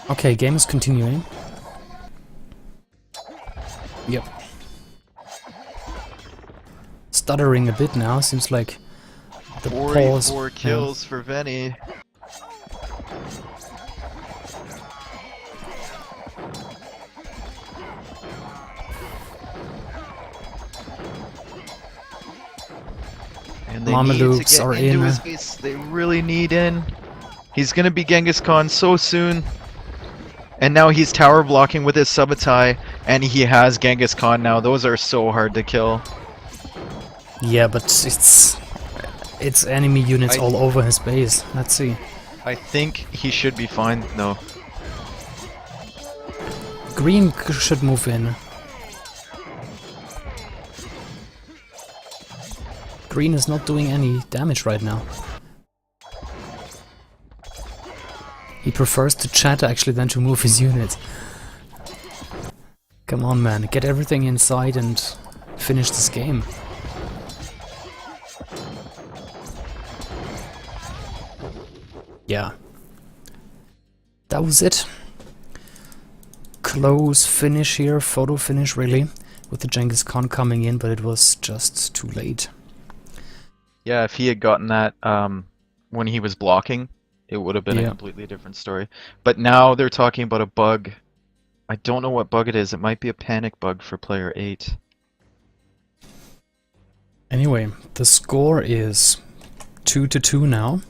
Okay, game is continuing. Yep. Stuttering a bit now, seems like the pause. 44 kills for Veni. And they Mamelukes need to get are into in. his base. They really need in. He's gonna be Genghis Khan so soon. And now he's tower blocking with his Subotai, and he has Genghis Khan now. Those are so hard to kill. Yeah, but it's enemy units all over his base. Let's see. I think he should be fine though. Green should move in. Green is not doing any damage right now. He prefers to chat actually than to move his units. Come on, man, get everything inside and finish this game. Yeah. That was it. Close finish here, photo finish really, with the Genghis Khan coming in, but it was just too late. Yeah, if he had gotten that when he was blocking, it would have been a Yeah. completely different story. But now they're talking about a bug. I don't know what bug it is. It might be a panic bug for player 8. Anyway, the score is 2-2 now.